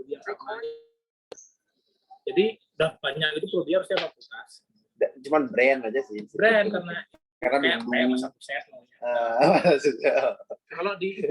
yang sama. Jadi udah banyak itu Prodi harusnya fakultas. Cuman brand aja sih. Brand karena kayak masa sukses. Kalau di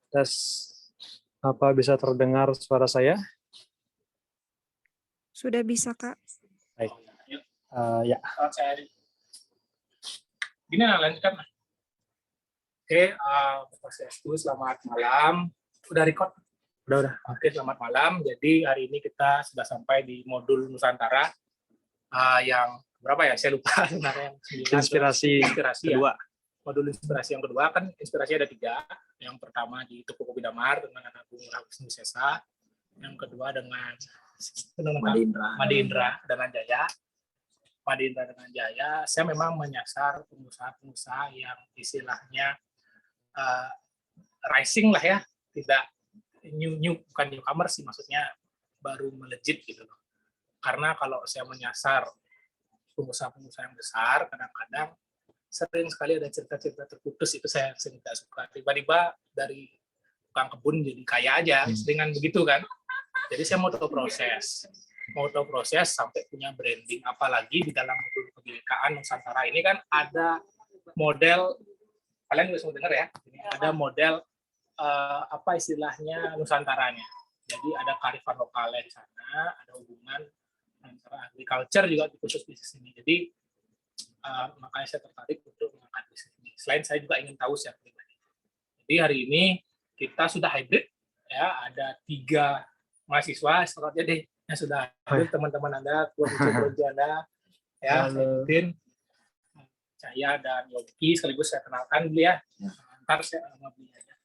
Tes, apa bisa terdengar suara saya? Sudah bisa, Kak. Baik. Ya. Gini lanjutkan. Oke, Swastiastu, selamat malam. Udah record? Udah. Oke, selamat malam. Jadi hari ini kita sudah sampai di modul Nusantara yang berapa ya? Saya lupa sebenarnya. Inspirasi kedua. Ya. Modul inspirasi yang kedua kan inspirasi ada 3. Yang pertama di Tuku Kopi Damar dengan anak Bung Wisnu Sesa. Yang kedua dengan Made Indra dan Jaya. Made Indra dengan Jaya. Saya memang menyasar pengusaha-pengusaha yang istilahnya rising lah ya, tidak bukan newcomer sih, maksudnya baru melejit gitu loh. Karena kalau saya menyasar pengusaha-pengusaha yang besar, kadang-kadang sering sekali ada cerita-cerita terputus, itu saya tidak suka. Tiba-tiba dari tukang kebun jadi kaya aja, seringan begitu kan. Jadi saya mau tahu proses sampai punya branding. Apalagi di dalam modul kebinekaan Nusantara ini kan ada model, kalian bisa dengar ya, ini ada model apa istilahnya Nusantaranya. Jadi ada kearifan lokalnya di sana, ada hubungan antara agriculture juga khusus di sini. Jadi makanya saya tertarik untuk mengangkat bisnis ini. Selain saya juga ingin tahu secara pribadi. Jadi hari ini kita sudah hybrid, ya, ada 3 mahasiswa, sepertinya deh yang sudah hadir, teman-teman Anda, keluarga Anda, ya, saya saya dan Yogi, sekaligus saya kenalkan dulu ya. Ntar saya nama beliau aja.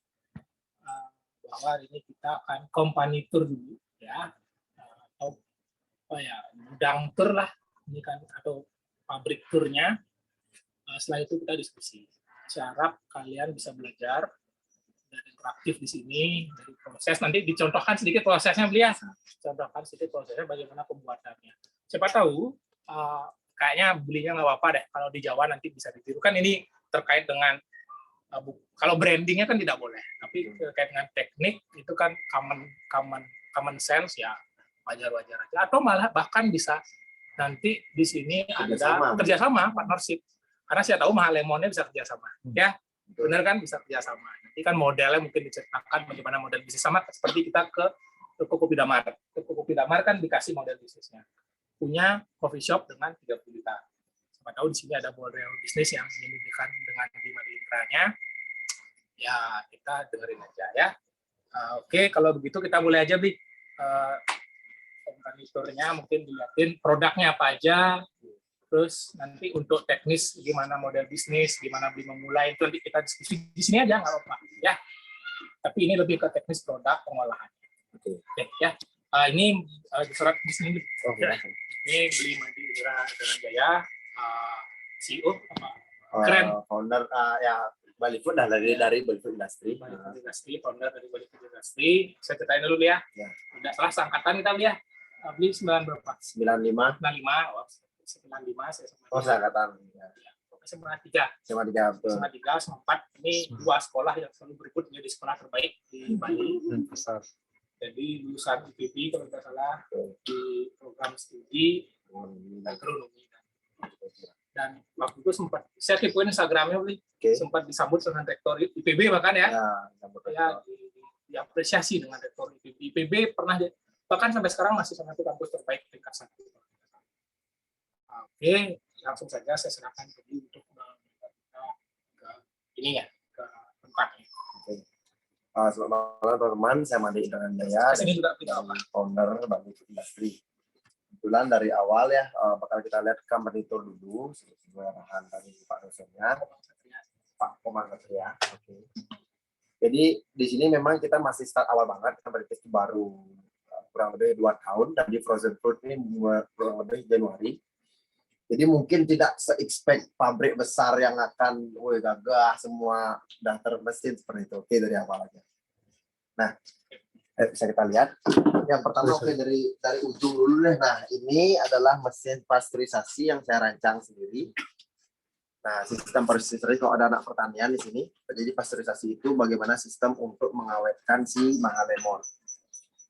Bahwa hari ini kita akan company tour dulu, ya, atau apa ya, gudang tour lah, ini kan, atau pabrik turnya. Setelah itu kita diskusi. Saya harap kalian bisa belajar dan interaktif di sini dari proses. Nanti dicontohkan sedikit prosesnya, beliau. Contohkan sedikit prosesnya bagaimana pembuatannya. Siapa tahu kayaknya belinya nggak apa-apa deh kalau di Jawa nanti bisa ditiru. Kan ini terkait dengan kalau brandingnya kan tidak boleh, tapi terkait dengan teknik itu kan common sense ya, wajar-wajar aja. Atau malah bahkan bisa nanti di sini ada kerjasama, partnership. Karena saya tahu Mahal Lemonnya bisa kerjasama, ya, benar kan, bisa kerjasama. Nanti kan modelnya mungkin diceritakan bagaimana model bisnis, sama seperti kita ke Tuku Kopi Damar. Tuku Kopi Damar kan dikasih model bisnisnya, punya coffee shop dengan 30 juta. Siapa tahu di sini ada model bisnis yang dimiliki dengan Made Indranya. Ya, kita dengerin aja ya. Oke, kalau begitu kita mulai aja, Bi. Komputernya mungkin dilihatin produknya apa aja, Terus nanti untuk teknis gimana model bisnis, gimana beli memulai itu nanti kita diskusi di sini aja nggak apa-apa ya. Tapi ini lebih ke teknis produk pengolahan. Oke ya. Ini surat di sini. Ya. Ini beli Madura Jalan Jaya, CEO apa? Keren. Founder ya Balifood dari Balifood Industry. Founder dari Balifood Industry. Saya ceritain dulu ya. Udah salah seangkatan kita beli ya. Beli 9 berapa? 95. 95 saya sama. Oh, seangkatan. Ya. SMA 3. SMA 3 betul. SMA 3, SMA 4 ini dua sekolah yang selalu berebut menjadi sekolah terbaik di Bali. Jadi lulusan IPB kalau tidak salah di program studi agronomi. Dan waktu itu sempat saya tipuin Instagramnya beli, sempat disambut dengan rektor IPB bahkan ya. Ya diapresiasi dengan rektor IPB. IPB pernah bahkan sampai sekarang masih salah satu kampus terbaik tingkat 1. Oke, langsung saja saya serahkan ke Budi untuk ke ininya, ke tempatnya. Selamat malam teman-teman, saya Made Jalan Jaya. Sini juga kita founder Balifood Industry. Kebetulan dari awal ya bakal kita lihat company tour dulu sesuai arahan dari Pak dosennya, Pak Komang Satria. Oke. Jadi di sini memang kita masih start awal banget, kita berintis baru kurang lebih 2 tahun dan di frozen food ini kurang lebih Januari. Jadi mungkin tidak se-expect pabrik besar yang akan gagah semua udah termesin seperti itu. Oke, dari awal aja. Nah, bisa kita lihat. Yang pertama dari ujung dulu deh. Nah, ini adalah mesin pasteurisasi yang saya rancang sendiri. Nah, sistem pasteurisasi kalau ada anak pertanian di sini. Jadi pasteurisasi itu bagaimana sistem untuk mengawetkan si Maha Lemon.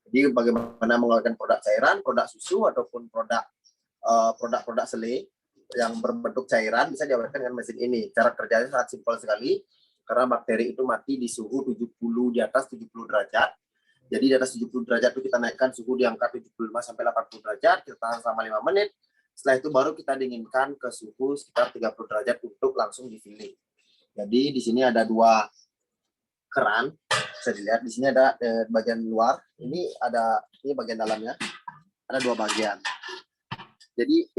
Jadi bagaimana mengawetkan produk cairan, produk susu ataupun produk-produk selai yang berbentuk cairan bisa diawetkan dengan mesin ini. Cara kerjanya sangat simpel sekali karena bakteri itu mati di suhu 70 di atas 70 derajat. Jadi di atas 70 derajat itu kita naikkan suhu di angka 75 sampai 80 derajat, kita tahan selama 5 menit. Setelah itu baru kita dinginkan ke suhu sekitar 30 derajat untuk langsung di-filling. Jadi di sini ada 2 keran. Bisa dilihat di sini ada bagian luar, ini bagian dalamnya. Ada 2 bagian. Jadi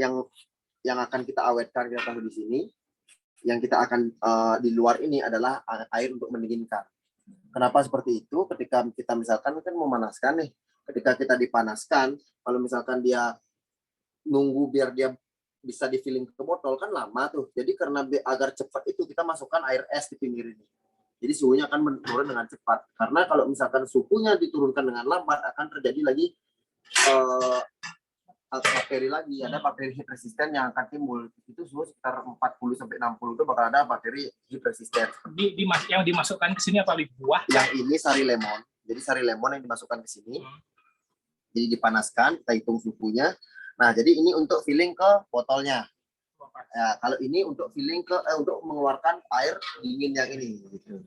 yang akan kita awetkan kita taruh di sini, yang kita akan di luar ini adalah air untuk mendinginkan. Kenapa seperti itu? Ketika kita misalkan kan memanaskan nih, ketika kita dipanaskan, kalau misalkan dia nunggu biar dia bisa di-filling ke botol kan lama tuh. Jadi karena agar cepat itu kita masukkan air es di pinggir ini. Jadi suhunya akan menurun dengan cepat. Karena kalau misalkan suhunya diturunkan dengan lambat akan terjadi lagi bakteri lagi, ada bakteri heat resistant yang akan timbul. Itu suhu sekitar 40 sampai 60 itu bakal ada bakteri heat resistant. Yang dimasukkan ke sini apa buah? Yang ini sari lemon. Jadi sari lemon yang dimasukkan ke sini. Jadi dipanaskan, kita hitung suhunya. Nah, jadi ini untuk filling ke botolnya. Ya, kalau ini untuk filling ke untuk mengeluarkan air dingin yang ini gitu.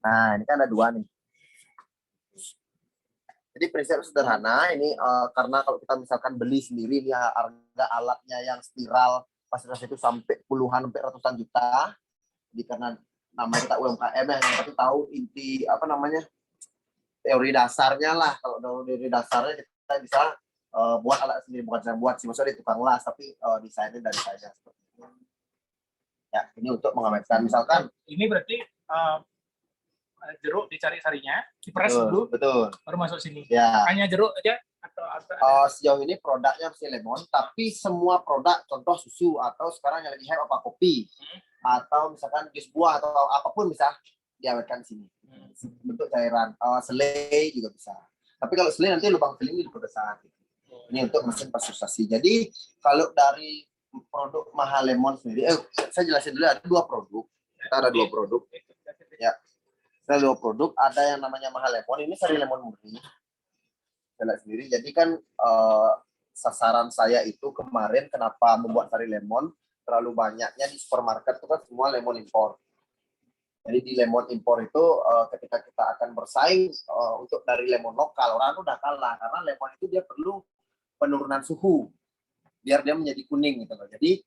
Nah, ini kan ada 2 nih. Jadi prinsip sederhana ini karena kalau kita misalkan beli sendiri dia harga alatnya yang spiral pasteurisasi itu sampai puluhan sampai ratusan juta. Jadi karena namanya kita UMKM ya, tapi tahu inti teori dasarnya lah. Kalau teori dasarnya kita bisa buat alat sendiri, bukan saya buat sih, maksudnya di tukang las, tapi desainnya dari saya seperti itu. Ya, ini untuk mengawetkan misalkan. Ini berarti jeruk dicari sarinya, diperes dulu, betul, baru masuk sini. Ya. Hanya jeruk aja atau sejauh ini produknya masih lemon, tapi semua produk, contoh susu atau sekarang yang lagi hype apa kopi, atau misalkan jus buah atau apapun bisa diawetkan sini. Bentuk cairan, selai juga bisa. Tapi kalau selai nanti lubang filling diperbesar. Ini untuk mesin pasteurisasi. Jadi kalau dari produk Maha Lemon sendiri, saya jelasin dulu ada 2 produk. Kita ada 2 produk. Ya. Ada 2 produk, ada yang namanya Maha Lemon, ini sari lemon murni. Saya lihat sendiri. Jadi kan sasaran saya itu kemarin kenapa membuat sari lemon terlalu banyaknya di supermarket itu kan semua lemon impor. Jadi di lemon impor itu ketika kita akan bersaing untuk dari lemon lokal, orang itu udah kalah karena lemon itu dia perlu penurunan suhu biar dia menjadi kuning gitu loh. Jadi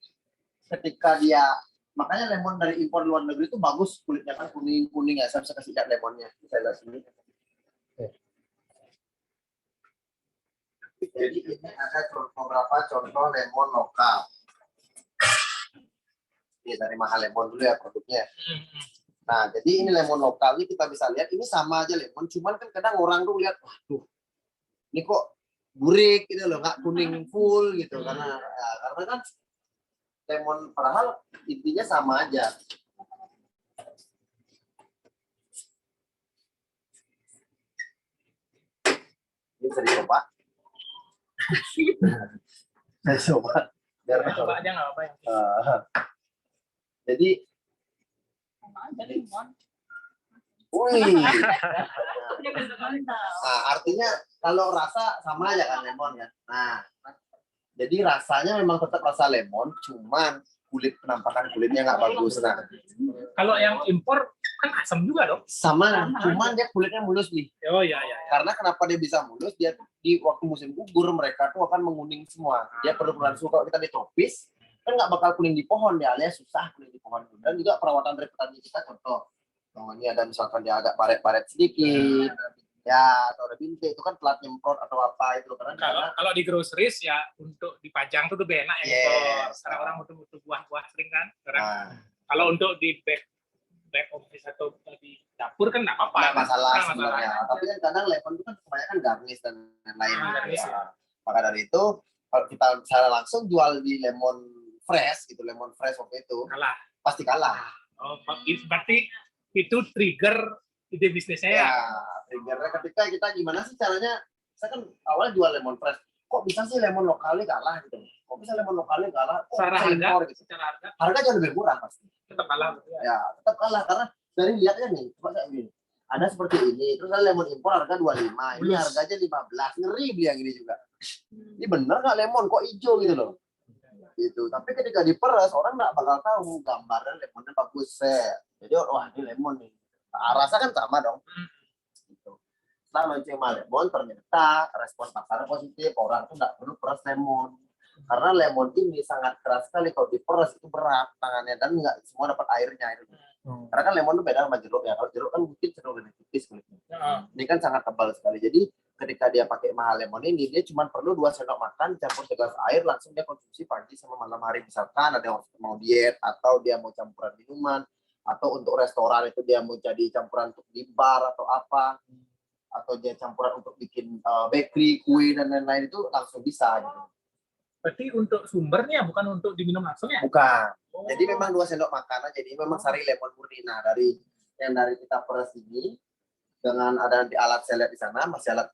ketika dia makanya lemon dari impor luar negeri itu bagus, kulitnya kan kuning ya. Saya bisa kasih lihat lemonnya. Saya lihat sini. Jadi ini ada beberapa contoh lemon lokal. Ini dari Mahal Lemon dulu ya produknya. Hmm. Nah, jadi ini lemon lokal ini kita bisa lihat ini sama aja lemon, cuman kan kadang orang tuh lihat, waduh, ini kok burik gitu loh, nggak kuning full gitu karena kan lemon padahal intinya sama aja. Ini bisa dicoba. Saya coba. Biar Coba aja nggak apa ya. Jadi, wih. Nah, artinya kalau rasa sama aja kan lemon kan. Nah, jadi rasanya memang tetap rasa lemon, cuman penampakan kulitnya nggak bagus. Nah, Kalau yang impor kan asam juga dong. sama, cuman dia kulitnya mulus nih. Oh iya. Karena kenapa dia bisa mulus? Dia di waktu musim gugur mereka tuh akan menguning semua. Dia perlu perubahan suhu. Kalau kita di tropis kan nggak bakal kuning di pohon ya, alias susah kuning di pohon. Dan juga perawatan dari petani kita contoh. Ini ada misalkan dia agak paret-paret sedikit, ya atau ada bintik itu kan telat nyemprot atau apa itu karena Kalau di groceries ya untuk dipajang tuh lebih enak ya. Yes. Karena orang butuh buah-buah sering kan. Kalau untuk di back office atau di dapur kan nggak apa-apa. Nggak masalah sebenarnya. Tapi kan kadang lemon itu kan kebanyakan garnish dan lain-lain. Maka dari itu kalau kita secara langsung jual di lemon fresh waktu itu pasti kalah. Oh, berarti itu trigger ide bisnisnya ya? Triggernya ketika kita gimana sih caranya, saya kan awalnya jual lemon fresh, kok bisa sih lemon lokalnya kalah gitu, kok bisa lemon lokalnya kalah, secara harga, gitu. Harga jauh lebih murah pasti. Tetap kalah. Ya, tetap kalah karena dari lihatnya nih, coba saya ini, ada seperti ini, terus ada lemon impor harga 25, ini harganya 15, ngeri beli yang ini juga. Ini bener nggak lemon, kok hijau gitu loh. Gitu. Tapi ketika diperas orang nggak bakal tahu gambarnya lemonnya bagus jadi wah ini lemon nih, rasa kan sama dong gitu. Setelah launching lemon ternyata respon pasar positif, orang tuh nggak perlu peras lemon karena lemon ini sangat keras sekali, kalau diperas itu berat tangannya dan nggak semua dapat airnya itu. Karena kan lemon itu beda sama jeruk ya, kalau jeruk kan mungkin cenderung lebih tipis kulitnya. Ini kan sangat tebal sekali, jadi ketika dia pakai Mahal Lemon ini, dia cuma perlu 2 sendok makan campur segelas air, langsung dia konsumsi pagi sama malam hari. Misalkan ada yang mau diet atau dia mau campuran minuman, atau untuk restoran itu dia mau jadi campuran untuk di bar atau apa, atau dia campuran untuk bikin bakery, kue dan lain-lain, itu langsung bisa gitu. Berarti untuk sumbernya bukan untuk diminum langsung ya? Bukan. Jadi memang 2 sendok makan aja. Jadi memang sari lemon murni. Nah, dari kita peras ini dengan ada di alat saya lihat di sana masih alat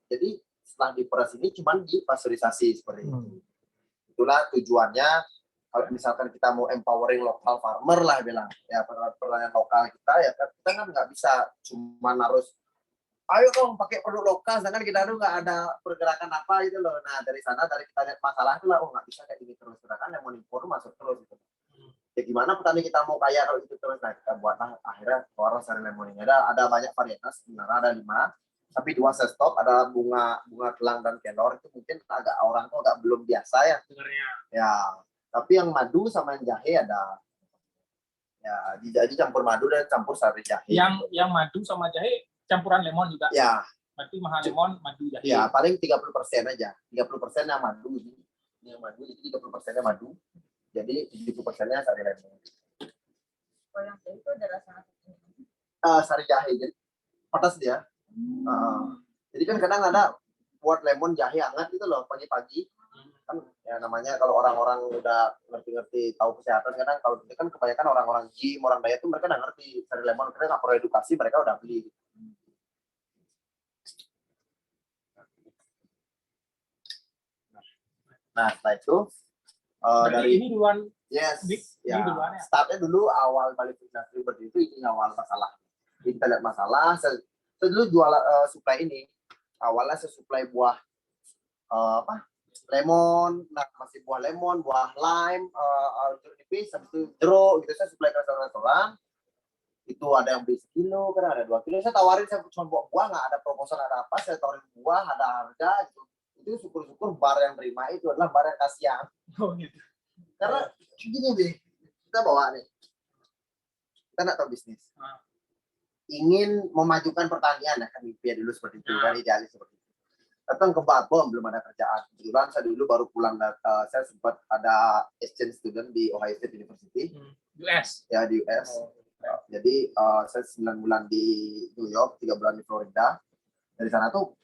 jadi setelah diperas ini cuma dipasteurisasi seperti itu. Itulah tujuannya kalau misalkan kita mau empowering lokal farmer lah bilang ya, pertanian lokal kita ya kita kan nggak bisa cuma harus ayo dong pakai produk lokal sedangkan kita tuh nggak ada pergerakan apa gitu loh. Nah dari sana dari kita lihat masalah itu lah, nggak bisa kayak gini terus, sedangkan yang mau impor masuk terus gitu. Ya gimana petani kita mau kaya kalau itu terus? Nah kita buatlah akhirnya keluar sari lemon ini. Ada banyak varietas sebenarnya, ada 5, tapi 2 saya stop. Ada bunga telang dan kelor, itu mungkin agak orang tuh agak belum biasa ya sebenarnya ya, tapi yang madu sama yang jahe ada ya, jadi campur madu dan campur sari jahe. Yang madu sama jahe campuran lemon juga ya, berarti Mahal Lemon madu jahe ya paling 30% aja, 30% yang madu ini yang madu, jadi 30% madu, jadi 70%-nya sari lemon. Oh, yang itu ada rasa sari jahe, jadi pedas dia. Jadi kan kadang ada buat lemon jahe hangat itu loh pagi-pagi. Kan ya namanya kalau orang-orang udah ngerti-ngerti tahu kesehatan, kadang kalau itu kan kebanyakan orang-orang gym, orang diet itu mereka udah ngerti sari lemon, karena nggak perlu edukasi, mereka udah beli. Nah setelah itu dari ini duluan. Yes, ya. Startnya dulu awal balik industri berdiri itu awal masalah. Kita lihat masalah, saya dulu jual supply ini. Awalnya saya supply buah lemon, nah masih buah lemon, buah lime, jeruk nipis, habis itu jeruk, gitu saya supply ke restoran. Itu ada yang beli 1 kilo, kadang ada 2 kilo. Saya tawarin, saya cuma buah, nggak ada proposal, ada apa, saya tawarin buah, ada harga, gitu. Itu syukur-syukur bar yang terima itu adalah bar yang kasihan. Oh gitu. Karena gini deh, kita bawa nih, kita nggak tahu bisnis, ingin memajukan pertanian, ya kan mimpi dulu seperti itu, kan idealis seperti itu. Datang ke Babon belum ada kerjaan. Kebetulan saya dulu baru pulang saya sempat ada exchange student di Ohio State University US. ya di US. Jadi saya 9 bulan di New York, 3 bulan di Florida. Dari sana tuh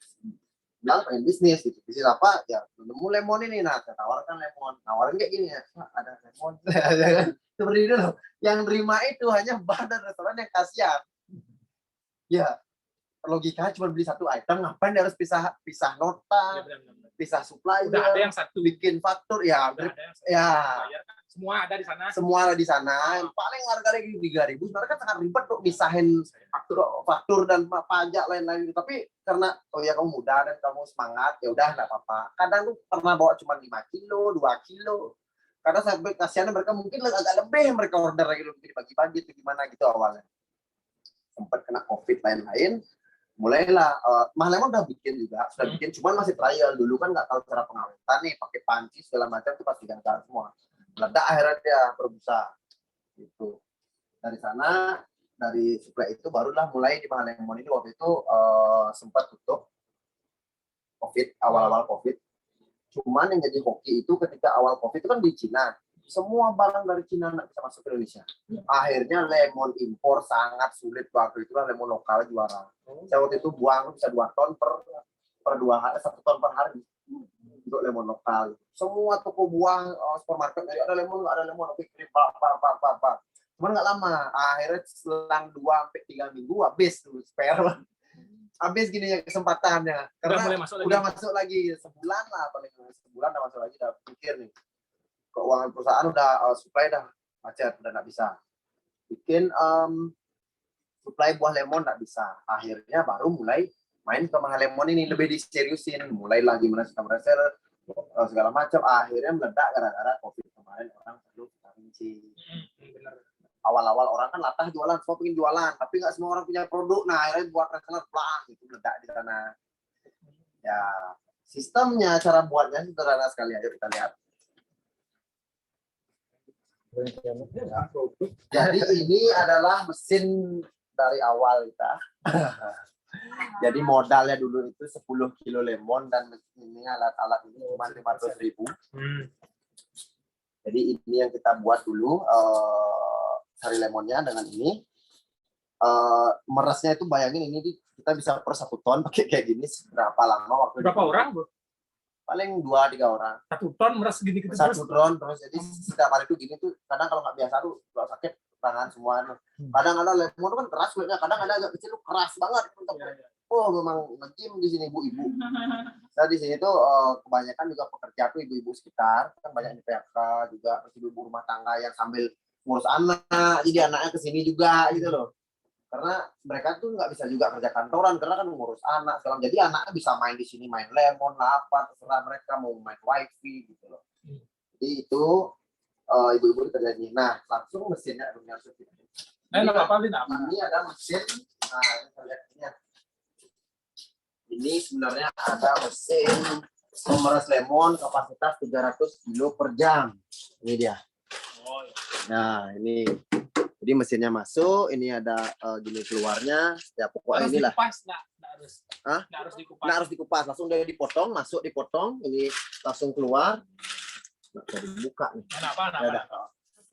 bilang pengen bisnis gitu. Bisnis apa? Ya nemu lemon ini. Nah, saya tawarkan lemon. Nawarin kayak gini ya, ada lemon. Seperti itu loh. Yang terima itu hanya bar dan restoran yang kasihan. Ya, logikanya cuma beli satu item, ngapain dia harus pisah nota, pisah supply, Udah ada yang satu, bikin faktur, ya, udah ada yang satu. ya. Bayar kan. Semua ada di sana. Semua ada di sana. Yang paling harganya 3.000. Sebenarnya kan sangat ribet tuh misahin faktur dan pajak lain-lain. Tapi karena ya kamu muda dan kamu semangat, ya udah nggak apa-apa. Kadang tuh pernah bawa cuma 5 kilo, 2 kilo. Karena sampai kasihannya mereka mungkin agak lebih mereka order lagi lebih dibagi-bagi itu gimana gitu awalnya. Sempat kena COVID lain-lain. Mulailah Mah Lemon udah bikin juga, sudah bikin, cuman masih trial dulu kan nggak tahu cara pengawetan nih, pakai panci segala macam itu pasti gagal semua. Meledak akhirnya dia berbusa gitu. Dari sana, dari supply itu barulah mulai di Mah Lemon ini waktu itu sempat tutup COVID, awal-awal COVID. Cuman yang jadi hoki itu ketika awal COVID itu kan di Cina. Semua barang dari Cina nggak bisa masuk ke Indonesia. Akhirnya lemon impor sangat sulit waktu itu lah, lemon lokal juara. Saya waktu itu buang bisa 2 ton per 2 hari, 1 ton per hari untuk lemon lokal. Semua toko buah, supermarket ada lemon, nggak ada lemon, oke kirim pak. Cuman nggak lama, akhirnya selang 2-3 minggu habis tuh spare. Habis gini ya kesempatannya, karena udah masuk lagi sebulan lah, paling sebulan udah masuk lagi, udah pikir nih keuangan perusahaan udah supply dah macet, udah nggak bisa bikin supply buah lemon, nggak bisa. Akhirnya baru mulai main ke Mah Lemon ini, lebih diseriusin, mulai lagi mana sistem reseller segala macam. Akhirnya meledak gara-gara COVID kemarin, orang perlu vitamin C. Awal-awal orang kan latah jualan, semua pengen jualan, tapi nggak semua orang punya produk. Nah akhirnya buat reseller pelang itu meledak di sana. Ya sistemnya, cara buatnya sederhana sekali, ayo kita lihat. Jadi ini adalah mesin dari awal kita. Jadi modalnya dulu itu 10 kilo lemon dan ini alat-alat ini cuma 500.000. Jadi ini yang kita buat dulu sari lemonnya dengan ini. Merasnya itu bayangin ini kita bisa per 1 ton pakai kayak gini berapa lama waktu? Berapa orang, Bro? Paling 2-3 orang. 1 ton meras gini gitu. 1 ton terus. Jadi setiap hari itu gini tuh, kadang kalau nggak biasa tuh kalau sakit tangan semua. Kadang ada lemon kan keras kulitnya, kadang ada agak kecil tuh keras banget. Oh memang nge-gym di sini ibu-ibu. Nah di sini tuh kebanyakan juga pekerja tuh ibu-ibu sekitar, kan banyak di PHK juga, ibu-ibu rumah tangga yang sambil ngurus anak, jadi anaknya kesini juga gitu loh. Karena mereka tuh nggak bisa juga kerja kantoran karena kan ngurus anak sekarang, jadi anaknya bisa main di sini, main lemon lah apa terserah mereka, mau main wifi gitu loh. Jadi itu ibu-ibu kerja ini. Nah langsung mesinnya ini ada mesin. Nah kita lihat ini. Ini sebenarnya ada mesin pemeras lemon kapasitas 300 kilo per jam. Ini dia. Nah ini. Jadi mesinnya masuk, ini ada gini keluarnya, ya pokoknya inilah. Nggak harus dikupas, langsung dia dipotong, masuk dipotong, ini langsung keluar. Nggak bisa dibuka nih. Ya,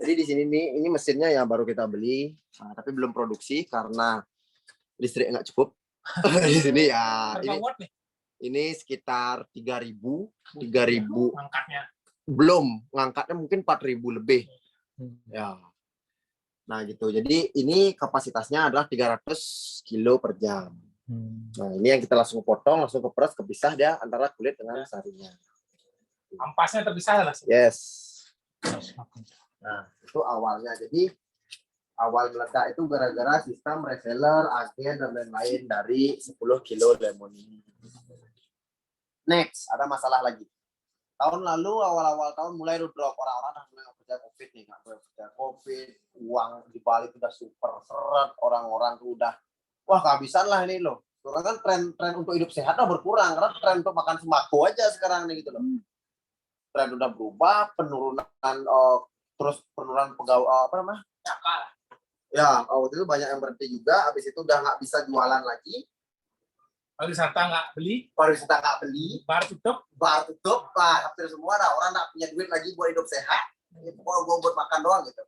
jadi di sini nih, ini mesinnya yang baru kita beli, tapi belum produksi karena listrik nggak cukup. Di sini ya, ini sekitar 3.000 ngangkatnya. Belum, ngangkatnya mungkin 4.000 lebih. Ya. Nah gitu, jadi ini kapasitasnya adalah 300 kilo per jam. Nah ini yang kita langsung potong, langsung keperas, kepisah dia antara kulit dengan sarinya. Ampasnya terpisah lah. Yes. Nah itu awalnya, jadi awal meledak itu gara-gara sistem reseller, agen, dan lain-lain dari 10 kilo lemon ini. Next, ada masalah lagi. Tahun lalu, awal-awal tahun mulai drop, orang-orang mulai kerja COVID nih, nggak kerja COVID, uang di Bali udah super seret, orang-orang tuh udah, wah kehabisan lah ini loh. Sekarang kan tren untuk hidup sehat udah berkurang, karena tren untuk makan sembako aja sekarang nih gitu loh. Tren udah berubah, penurunan pegawai apa namanya? Ya, waktu itu banyak yang berhenti juga, habis itu udah nggak bisa jualan lagi. Pariwisata nggak beli, pariwisata nggak beli, bar tutup, lah hampir semua dah orang nggak punya duit lagi buat hidup sehat, pokoknya gue buat makan doang gitu.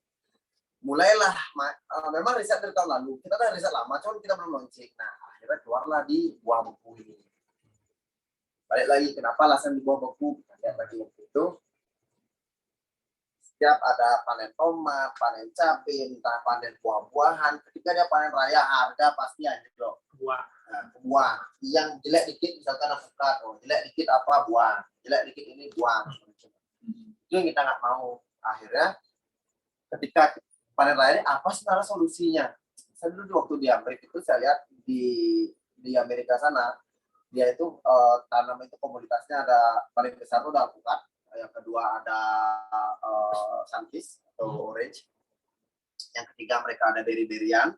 Mulailah memang riset dari tahun lalu, kita udah riset lama, cuman kita belum launching. Nah akhirnya keluarlah di buah beku ini. Balik lagi kenapa alasan di buah beku? Kita lihat lagi waktu itu. Setiap ada panen tomat, panen cabai, entah panen buah-buahan, ketika dia panen raya harga pasti anjlok. buah. Buah yang jelek dikit misalkan alpukat, jelek dikit apa buah, jelek dikit ini buah. Itu yang kita nggak mau. Akhirnya ketika panen raya ini apa sebenarnya solusinya? Saya dulu waktu di Amerika itu saya lihat di Amerika sana dia itu tanam itu komoditasnya ada paling besar itu ada alpukat, yang kedua ada sunkist atau orange, yang ketiga mereka ada beri-berian,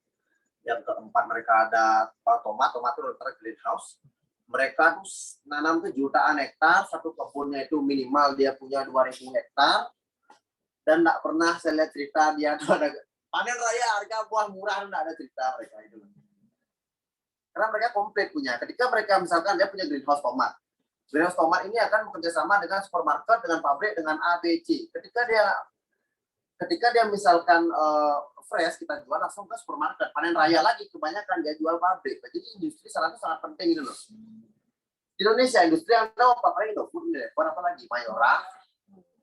yang keempat mereka ada tomat itu rata-rata greenhouse. Mereka tuh nanam tuh jutaan hektar, satu kebunnya itu minimal dia punya 2000 hektar, dan nggak pernah saya lihat cerita dia tuh ada panen raya harga buah murah, nggak ada cerita mereka itu. Karena mereka komplit punya. Ketika mereka misalkan dia punya greenhouse tomat, greenhouse tomat ini akan bekerjasama dengan supermarket, dengan pabrik, dengan ABC. Ketika dia misalkan fresh kita jual langsung ke supermarket, panen raya lagi kebanyakan dia jual pabrik. Jadi industri sangat penting gitu loh. Di Indonesia industri yang tahu apa paling itu food apa lagi Mayora,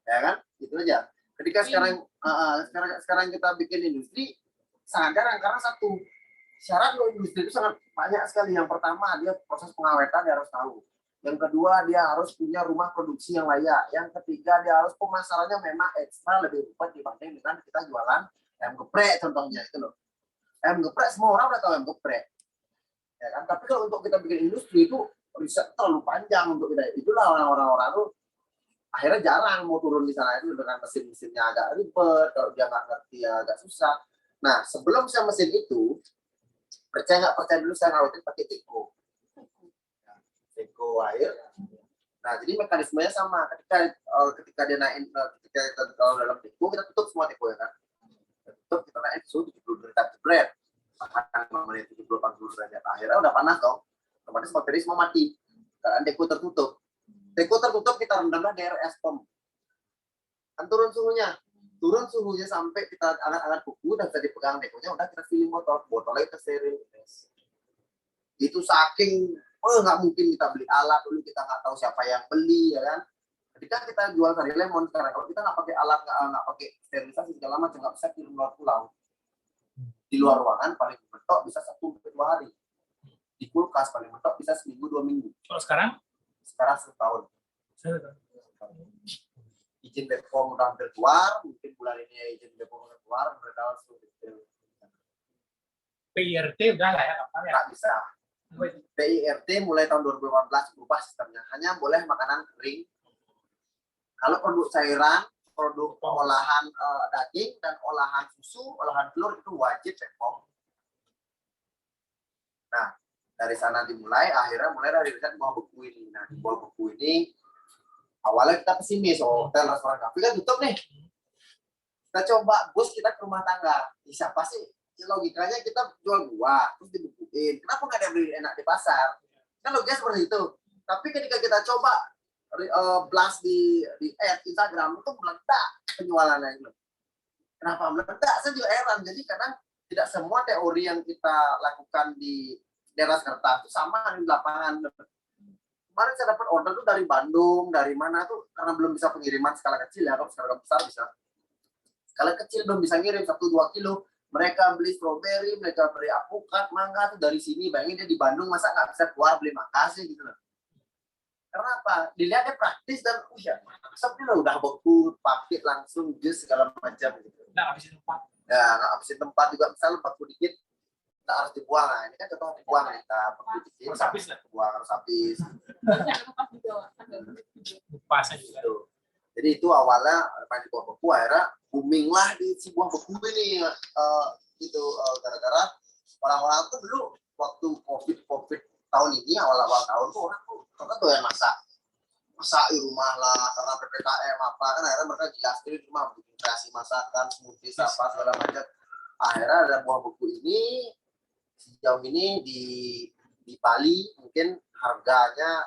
ya kan? Itu aja. Ketika sekarang kita bikin industri sangat jarang karena satu syarat lo industri itu sangat banyak sekali. Yang pertama dia proses pengawetan dia harus tahu. Yang kedua dia harus punya rumah produksi yang layak. Yang ketiga dia harus pemasarannya memang ekstra lebih cepat dibanding dengan kita jualan ayam geprek contohnya itu loh. Ayam geprek semua orang udah tahu ayam geprek, ya kan? Tapi kalau untuk kita bikin industri itu riset terlalu panjang untuk kita. Itulah orang-orang tuh akhirnya jarang mau turun di sana itu dengan mesin-mesinnya agak ribet, kalau dia nggak ngerti ya agak susah. Nah sebelum saya mesin itu percaya nggak percaya dulu saya ngawetin pakai teko air. Nah jadi mekanismenya sama, ketika dia naik ketika kita dalam teko kita tutup semua teko ya kan, tutup kita naik suhu 70 derajat jebret, makan 5 menit 70-80 derajat, akhirnya udah panas dong, otomatis bakteri semua mati karena teko tertutup. Teko tertutup kita rendamlah di air es pom, kan turun suhunya sampai kita angkat kuku dan bisa dipegang tekonya, udah kita filling botolnya kita steril. Itu saking nggak mungkin kita beli alat dulu, kita nggak tahu siapa yang beli ya kan. Ketika kita jual sari lemon sekarang, kalau kita nggak pakai alat, nggak pakai sterilisasi segala macam, nggak bisa kirim luar pulau. Di luar ruangan paling mentok bisa 1-2 hari, di kulkas paling mentok bisa 1-2 minggu. Kalau sekarang 1 tahun. Izin BPOM udah hampir keluar, mungkin bulan ini izin BPOM udah keluar, mereka langsung PIRT udah lah ya, kapan ya? nggak bisa. PIRT mulai tahun 2018 berubah sistemnya, hanya boleh makanan kering. Kalau produk cairan, produk olahan daging dan olahan susu, olahan telur itu wajib BPOM. Nah dari sana dimulai, akhirnya mulai dari riset buah beku ini. Nah di buah beku ini awalnya kita pesimis, hotel, restoran, kafe kan tutup nih. Kita coba bus kita ke rumah tangga. Siapa sih? Logikanya kita jual buah, terus dibukuin. Kenapa nggak ada yang beli enak di pasar? Kan logikanya seperti itu. Tapi ketika kita coba blast di Instagram, itu meledak penjualannya itu. Kenapa meledak? Saya juga heran. Jadi kadang tidak semua teori yang kita lakukan di daerah Jakarta itu sama di lapangan. Kemarin saya dapat order tuh dari Bandung, dari mana tuh, karena belum bisa pengiriman skala kecil ya, kalau skala besar bisa. Skala kecil belum bisa ngirim 1-2 kilo. Mereka beli stroberi, mereka beli alpukat, mangga tuh dari sini. Bayangin dia di Bandung, masa nggak bisa keluar beli makasih gitu loh. Karena apa? Dilihatnya praktis dan sebenarnya udah beku, pakai langsung jus segala macam gitu. Nggak habisin tempat. Ya, nggak habisin tempat juga, misalnya beku dikit, nggak harus dibuang. Nah, ini kan contoh dibuang kita beku dikit, Harus habis lah. buang harus habis. Lupa saya juga. Gitu. Jadi itu awalnya main di buah beku, akhirnya booming lah di si buah beku ini gitu, gara-gara orang-orang tuh dulu waktu covid tahun ini, awal-awal tahun tuh orang tuh yang masak di rumah lah karena PPKM apa kan, akhirnya mereka di rumah bikin kreasi masakan, smoothies apa segala macam. Akhirnya ada buah beku ini sejauh ini Di Bali mungkin harganya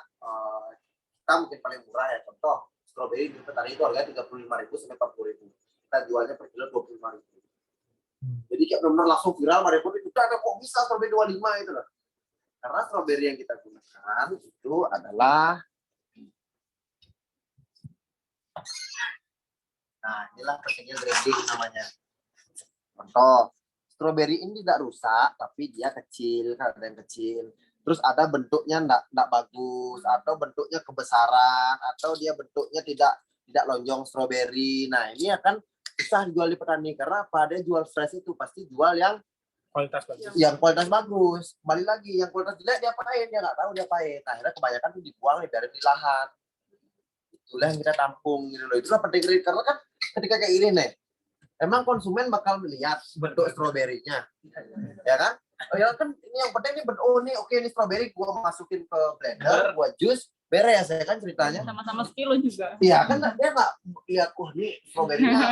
kita mungkin paling murah ya. Contoh stroberi di petani itu harganya 35.000 sampai 40.000. Kita jualnya per kilo 25.000. Jadi kayak benar-benar langsung viral, mereka itu ada kok bisa stroberi 25 itu loh. Karena stroberi yang kita gunakan itu adalah inilah pentingnya grading namanya. Contoh, stroberi ini tidak rusak, tapi dia kecil, ada yang kecil. Terus ada bentuknya enggak bagus, atau bentuknya kebesaran, atau dia bentuknya tidak lonjong stroberi. Nah, ini akan susah dijual di petani karena apa? Dia jual fresh itu pasti jual yang Kualitas bagus. Yang kualitas bagus. Kembali lagi, yang kualitas jelek dia apain? Dia nggak tahu dia apain. Nah, akhirnya kebanyakan tuh dibuang di lahan. Itulah yang kita tampung gitu loh. Itulah penting karena kan ketika kayak gini nih, emang konsumen bakal melihat bentuk stroberinya, ya kan? Oh ya kan ini yang penting ini nih oke ini stroberi gua masukin ke blender, gua jus, beres ya kan ceritanya. Sama-sama sekilo juga. Iya kan dia nggak lihat nih stroberinya,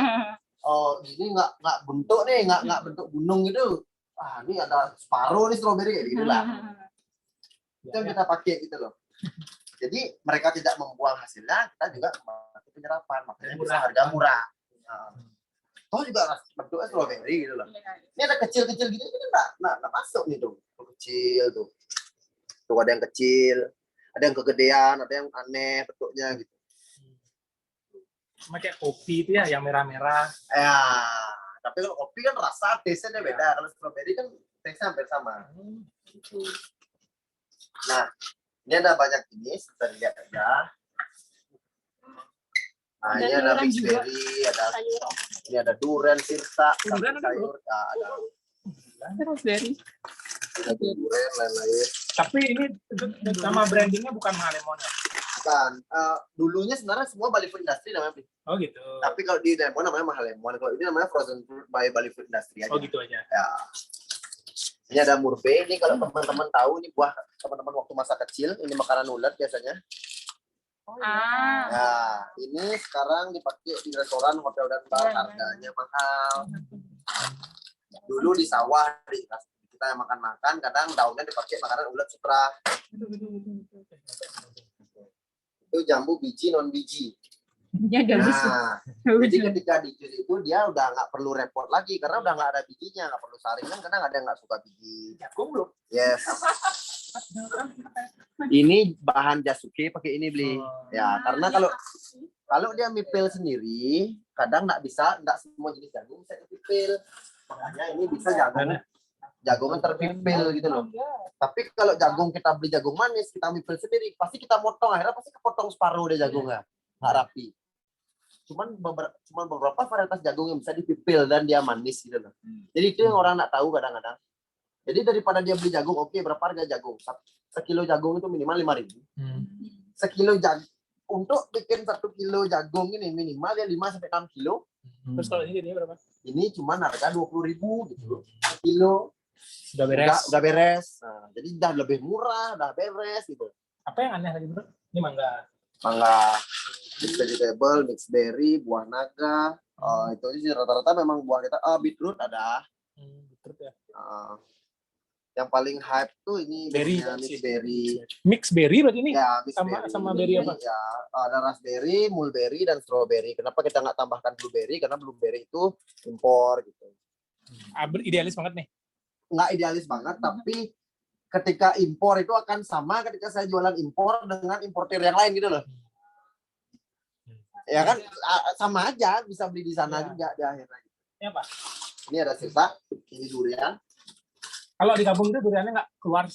oh ini nggak bentuk nih, nggak bentuk gunung gitu. Ini ada separuh nih stroberi kayak gitu lah. Itu yang kita pakai gitu loh. Jadi mereka tidak membuang hasilnya, kita juga membantu penyerapan, makanya bisa harga murah. Toh juga bentuknya stroberi gitu loh. Ini ada kecil-kecil gitu, ini nggak masuk nih tuh. Kecil tuh. Tuh ada yang kecil, ada yang kegedean, ada yang aneh bentuknya gitu. Sama kayak kopi itu ya, yang merah-merah. Ya, tapi kalau kopi kan rasa taste-nya beda. Kalau stroberi kan taste-nya hampir sama. Nah, ini ada banyak jenis, bisa dilihat aja. Nah, ini ada mixed berry, ini ada durian, sirsa, Durian ada sayur, ada Raspberry. durian, lain-lain. Tapi ini nama brandingnya bukan Mahalemon ya? Bukan. Dulunya sebenarnya semua Bali Food Industry namanya. Oh gitu. Tapi kalau di Lemon namanya Mahalemon. Kalau ini namanya Frozen Fruit by Bali Food Industry aja. Oh gitu aja. Ya. Ini ada murbe. Ini kalau teman-teman tahu, ini buah teman-teman waktu masa kecil. Ini makanan ulat biasanya. Nah, ini sekarang dipakai di restoran, hotel dan bar. Harganya mahal. Dulu di sawah kita yang makan-makan, kadang daunnya dipakai makanan ulat sutra. Itu jambu biji non biji. Nah, jadi ketika di jus itu dia udah nggak perlu repot lagi karena udah nggak ada bijinya, nggak perlu saringan karena ada yang nggak suka biji. Jagung belum? Yes. Ini bahan jasuke pakai ini beli. Ya, karena kalau dia mipil sendiri, kadang nggak semua jenis jagung bisa dipipil. Makanya ini bisa jagungan terpipil gitu loh. Tapi kalau jagung kita beli jagung manis, kita mipil sendiri, pasti kita motong, akhirnya pasti kepotong separuh deh jagungnya, nggak rapi. Cuman beberapa varietas jagung yang bisa dipipil dan dia manis gitu loh. Jadi itu yang orang nggak tahu kadang-kadang. Jadi daripada dia beli jagung, oke, berapa harga jagung? Sekilo jagung itu minimal 5.000. Sekilo jagung untuk bikin 1 kilo jagung ini minimal ya 5 sampai 6 kilo. Terus kalau ini berapa? Ini cuma harga 20.000 gitu. Sekilo. Sudah beres. Udah beres. Nah, jadi udah lebih murah, udah beres gitu. Apa yang aneh lagi bro? Ini mangga. Mixed vegetable, mixed berry, buah naga. Itu aja rata-rata memang buah kita. Beetroot ada. Beetroot ya. Yang paling hype tuh ini Berry, mixed berry. Mixed berry berarti ini? Ya, sama berry apa? Ya, ada raspberry, mulberry, dan strawberry. Kenapa kita nggak tambahkan blueberry? Karena blueberry itu impor gitu. Idealis banget nih. Nggak idealis banget, tapi ketika impor itu akan sama ketika saya jualan impor dengan importer yang lain gitu loh. Ya kan sama aja, bisa beli di sana juga di akhirnya. Ini apa? Ini ada sirsa, ini durian. Kalau digabung itu duriannya nggak keluar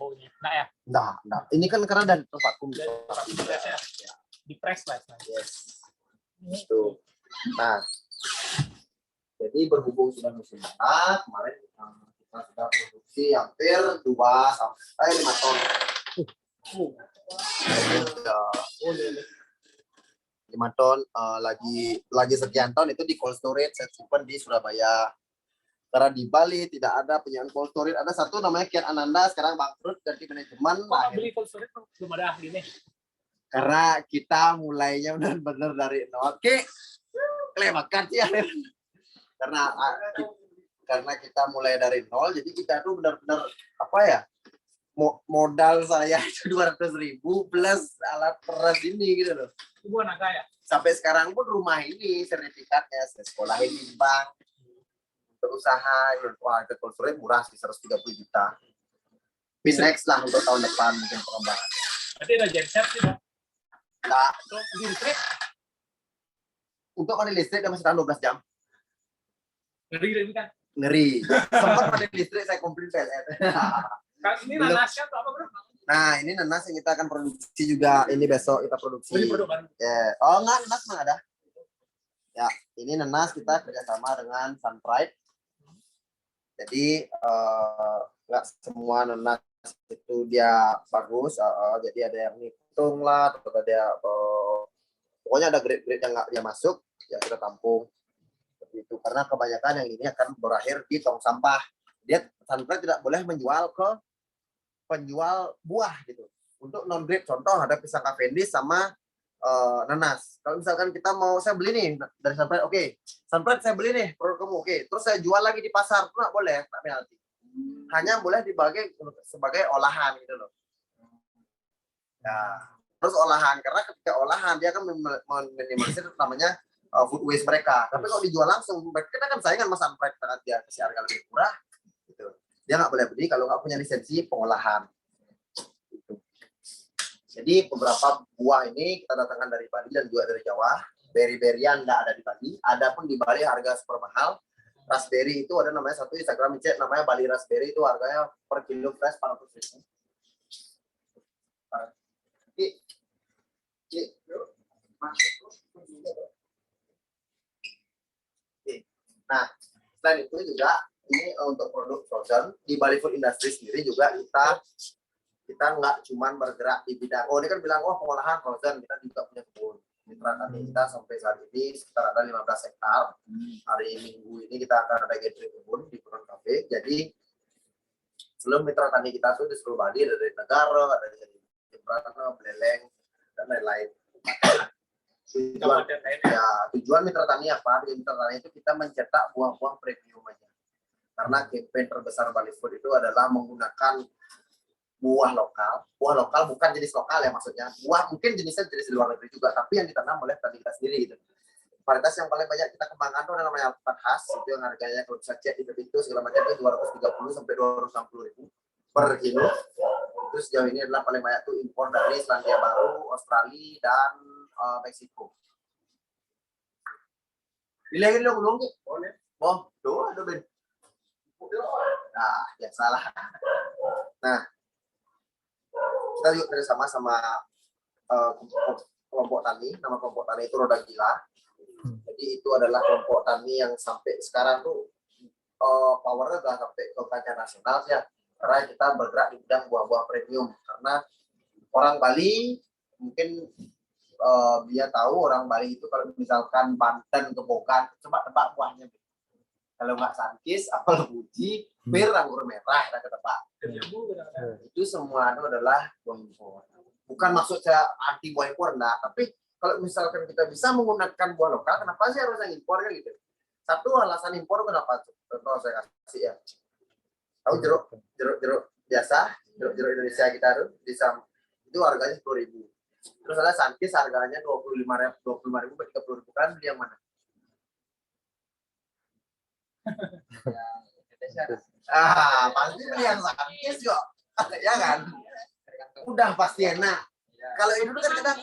baunya? Nggak ya? Nggak. Ini kan karena dari vakum. Di press lah. Yes. Itu. Nah, jadi berhubung sudah musim panas, kemarin kita sudah produksi hampir 2 sampai 5 ton. 5 ton lagi sekian ton itu di cold storage saya simpan di Surabaya. Karena di Bali tidak ada penyediaan cold storage. Ada satu namanya Kian Ananda, sekarang bangkrut ganti manajemen. Kok beli cold storage belum ada ahli nih? Karena kita mulainya benar-benar dari nol. Oke, kelewatan sih ya. Karena kita mulai dari nol, jadi kita tuh benar-benar apa ya? modal saya itu 200.000 plus alat peras ini gitu loh. Ibu anak kaya. Sampai sekarang pun rumah ini sertifikatnya saya sekolahin di bank untuk usaha. Wah, itu konstruksi murah sih 130 juta. Next lah untuk tahun depan mungkin pengembangan. Berarti ada genset sih, Bang. Nah, Untuk di listrik, untuk mandi listrik dia masih tahan 12 jam. ngeri kan? Ngeri. Sempat mandi listrik saya komplain PLN. Kan ini nanasnya atau apa, Bro? Nah, ini nanas yang kita akan produksi juga. Ini besok kita produksi. Ini produk baru. Ya. Oh, enggak, nanas mana ada. Ya, ini nanas kita kerjasama dengan Sunpride. Jadi, enggak semua nanas itu dia bagus. Jadi ada yang hitung lah, atau ada pokoknya ada grade-grade yang enggak dia masuk, ya kita tampung. Seperti itu. Karena kebanyakan yang ini akan berakhir di tong sampah. Dia Sunpride tidak boleh menjual ke penjual buah gitu. Untuk non grade contoh ada pisang Cavendish sama nanas. Kalau misalkan kita mau saya beli nih dari Sunpride, oke. Sunpride saya beli nih produk kamu, oke. Terus saya jual lagi di pasar, nggak boleh, tak penalti. Hanya boleh dibagi sebagai olahan gitu loh. Ya. Terus olahan karena ketika olahan dia akan meminimalisir namanya food waste mereka. Tapi kalau dijual langsung, kita kan saingan sama Sunpride karena dia kasih harga lebih murah. Gitu. Dia nggak boleh beli kalau nggak punya lisensi pengolahan. Gitu. Jadi beberapa buah ini kita datangkan dari Bali dan juga dari Jawa. Berry-berryan nggak ada di Bali. Ada pun di Bali harga super mahal. Raspberry itu ada namanya satu Instagram cek namanya Bali Raspberry itu harganya per kilo fresh 400.000. Nah, selain itu juga ini untuk produk frozen di Bali Food Industry sendiri juga kita nggak cuman bergerak di bidang ini kan bilang pengolahan frozen, kita juga punya kebun. Mitra tani kita sampai saat ini sekitar ada 15 hektar. Hari Minggu ini kita akan ada gathering kebun di Puron Cafe. Jadi sebelum mitra tani kita tuh di seluruh Bali ada dari Negara, ada dari Jembrana, Beleleng dan lain-lain. Tujuan mitra tani apa? Di mitra tani itu kita mencetak buah-buah premium aja. Karena campaign terbesar Bali Food itu adalah menggunakan buah lokal. Buah lokal bukan jenis lokal ya maksudnya. Buah mungkin jenisnya jenis di luar negeri juga, tapi yang ditanam oleh petani kita sendiri gitu. Varietas yang paling banyak kita kembangkan itu adalah namanya alpukat khas, itu yang harganya kalau bisa cek itu segala macam itu 230 sampai 260.000 per kilo. Terus sejauh ini adalah paling banyak tuh impor dari Selandia Baru, Australia dan Meksiko. Dilihatin lo belum? Boleh. Oh, tuh ada Ben. Nah, ya salah. Nah, kita juga kerjasama sama kelompok tani. Nama kelompok tani itu Roda Gila. Jadi itu adalah kelompok tani yang sampai sekarang tuh powernya udah sampai ke kancah nasional ya. Karena kita bergerak di bidang buah-buah premium. Karena orang Bali mungkin dia tahu orang Bali itu kalau misalkan Banten, Gebogan, coba tebak buahnya. Kalau nggak sankis, apel buji, pir, anggur merah, kita tebak. Itu semua itu adalah buah impor. Bukan maksud saya anti buah impor, enggak. Tapi kalau misalkan kita bisa menggunakan buah lokal, kenapa sih harus yang impor gitu? Satu alasan impor kenapa? Contoh saya kasih ya. Tahu jeruk biasa, jeruk Indonesia kita tuh itu harganya 10.000. Terus ada sankis harganya 25.000 ke 30.000 kan beli yang mana? Pasti beli yang sankis kok, ya kan? Udah pasti enak. Kalau itu kan kadang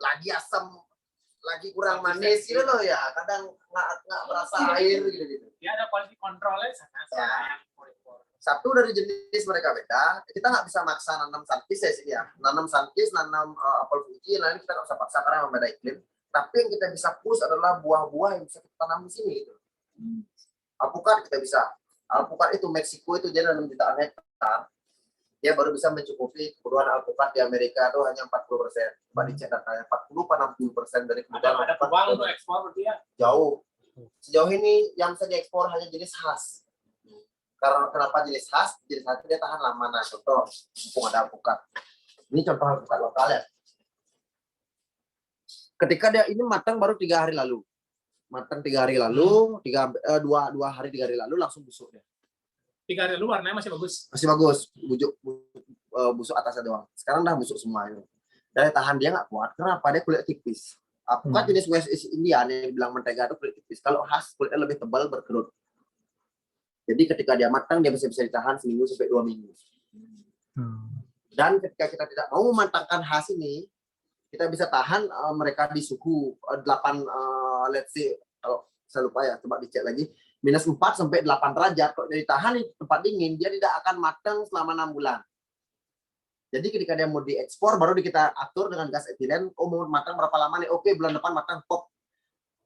lagi asam, lagi kurang manis gitu loh ya. Kadang nggak berasa air gitu. Ya ada quality controlnya sana. Satu dari jenis mereka beda. Kita nggak bisa maksa nanam sankis ya sih ya. Nanam sankis, nanam apel fuji, nah ini kita nggak bisa paksa karena memang beda iklim. Tapi yang kita bisa push adalah buah-buah yang bisa kita tanam di sini. Gitu. Alpukat kita bisa. Alpukat itu Meksiko itu dia 6 jutaan hektar. Dia baru bisa mencukupi kebutuhan alpukat di Amerika itu hanya 40%. Coba dicek datanya 40-60% dari kebutuhan ada peluang untuk ekspor dia. Jauh. Sejauh ini yang bisa diekspor hanya jenis khas. Karena kenapa jenis khas? Jenis khas itu dia tahan lama. Nah, contoh mumpung ada alpukat. Ini contoh alpukat lokal ya. Ketika dia ini matang baru 3 hari lalu. Matang 3 hari lalu, 2 hari 3 hari lalu langsung busuk dia. 3 hari lalu warnanya masih bagus. Masih bagus. busuk atasnya doang. Sekarang udah busuk semua itu. Daya tahan dia nggak kuat. Kenapa? Dia kulit tipis. Apakah jenis West East Indian yang bilang mentega itu kulit tipis? Kalau khas kulitnya lebih tebal berkerut. Jadi ketika dia matang dia bisa ditahan seminggu sampai 2 minggu. Dan ketika kita tidak mau mematangkan khas ini, kita bisa tahan mereka di suhu 8 let's say kalau saya lupa ya, coba dicek lagi minus 4 sampai 8 derajat. Kalau dia ditahan di tempat dingin, dia tidak akan matang selama 6 bulan. Jadi ketika dia mau diekspor, baru kita atur dengan gas etilen, oh mau matang berapa lama nih? Oke, bulan depan matang, pop.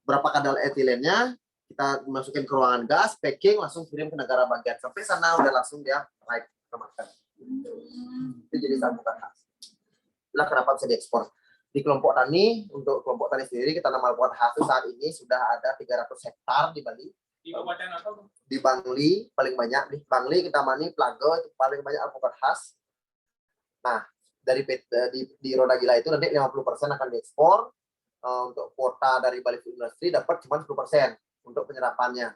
Berapa kadar etilennya, kita masukin ke ruangan gas, packing, langsung kirim ke negara bagian. Sampai sana udah langsung dia naik ke makan. Itu jadi bukan khas. Itulah kenapa bisa diekspor. Di kelompok tani, untuk kelompok tani sendiri, kita nama buat khas saat ini sudah ada 300 hektar di Bali. Di kabupaten apa? Di Bangli paling banyak, di Bangli kita mani Plago itu paling banyak alpukat khas. Nah, dari di Roda Gila itu nanti 50% akan diekspor. Untuk kuota dari Bali Food Industry dapat cuma 10% untuk penyerapannya.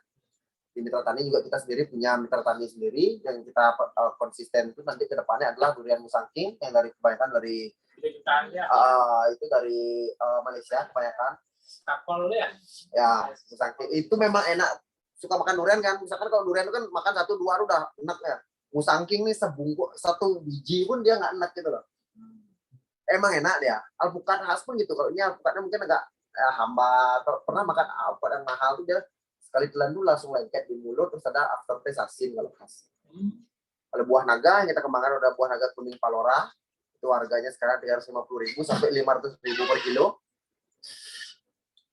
Di mitra tani juga kita sendiri punya mitra tani sendiri yang kita konsisten itu nanti ke depannya adalah durian musangking yang dari kebanyakan dari itu dari Malaysia kebanyakan. Takol ya? Ya, musangking itu memang enak. Suka makan durian kan? Misalkan kalau durian itu kan makan 1-2 udah enak ya. Musangking nih sebungkus 1 biji pun dia nggak enak gitu loh. Emang enak dia. Alpukat khas pun gitu. Kalau ini alpukatnya mungkin agak hambar. Kalau pernah makan alpukat yang mahal tuh dia sekali telan dulu langsung lengket di mulut terus ada aftertaste asin kalau khas. Kalau buah naga yang kita kembangkan udah buah naga kuning Palora itu harganya sekarang 350.000 sampai 500.000 per kilo.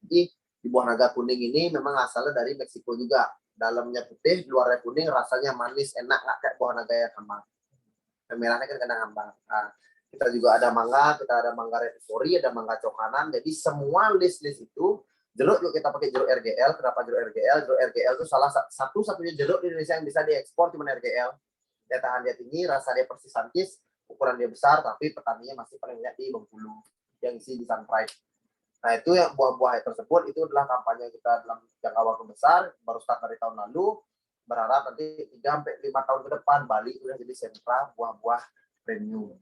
Jadi di buah naga kuning ini memang asalnya dari Meksiko juga. Dalamnya putih, luarnya kuning, rasanya manis, enak nggak kayak buah naga yang hambar. Yang merahnya kan kadang hambar. Nah, kita juga ada mangga, kita ada mangga red ivory, ada mangga cokanan. Jadi semua list-list itu jeruk juga kita pakai jeruk RGL. Kenapa jeruk RGL? Jeruk RGL itu salah satu-satunya jeruk di Indonesia yang bisa diekspor cuma RGL. Daya tahan dia tinggi, rasa dia persis santis, ukuran dia besar, tapi petaninya masih paling banyak di Bengkulu yang isi di Sunrise. Nah itu yang buah-buah tersebut itu adalah kampanye kita dalam jangka waktu besar, baru start dari tahun lalu. Berharap nanti 3-5 tahun ke depan Bali sudah jadi sentra buah-buah premium.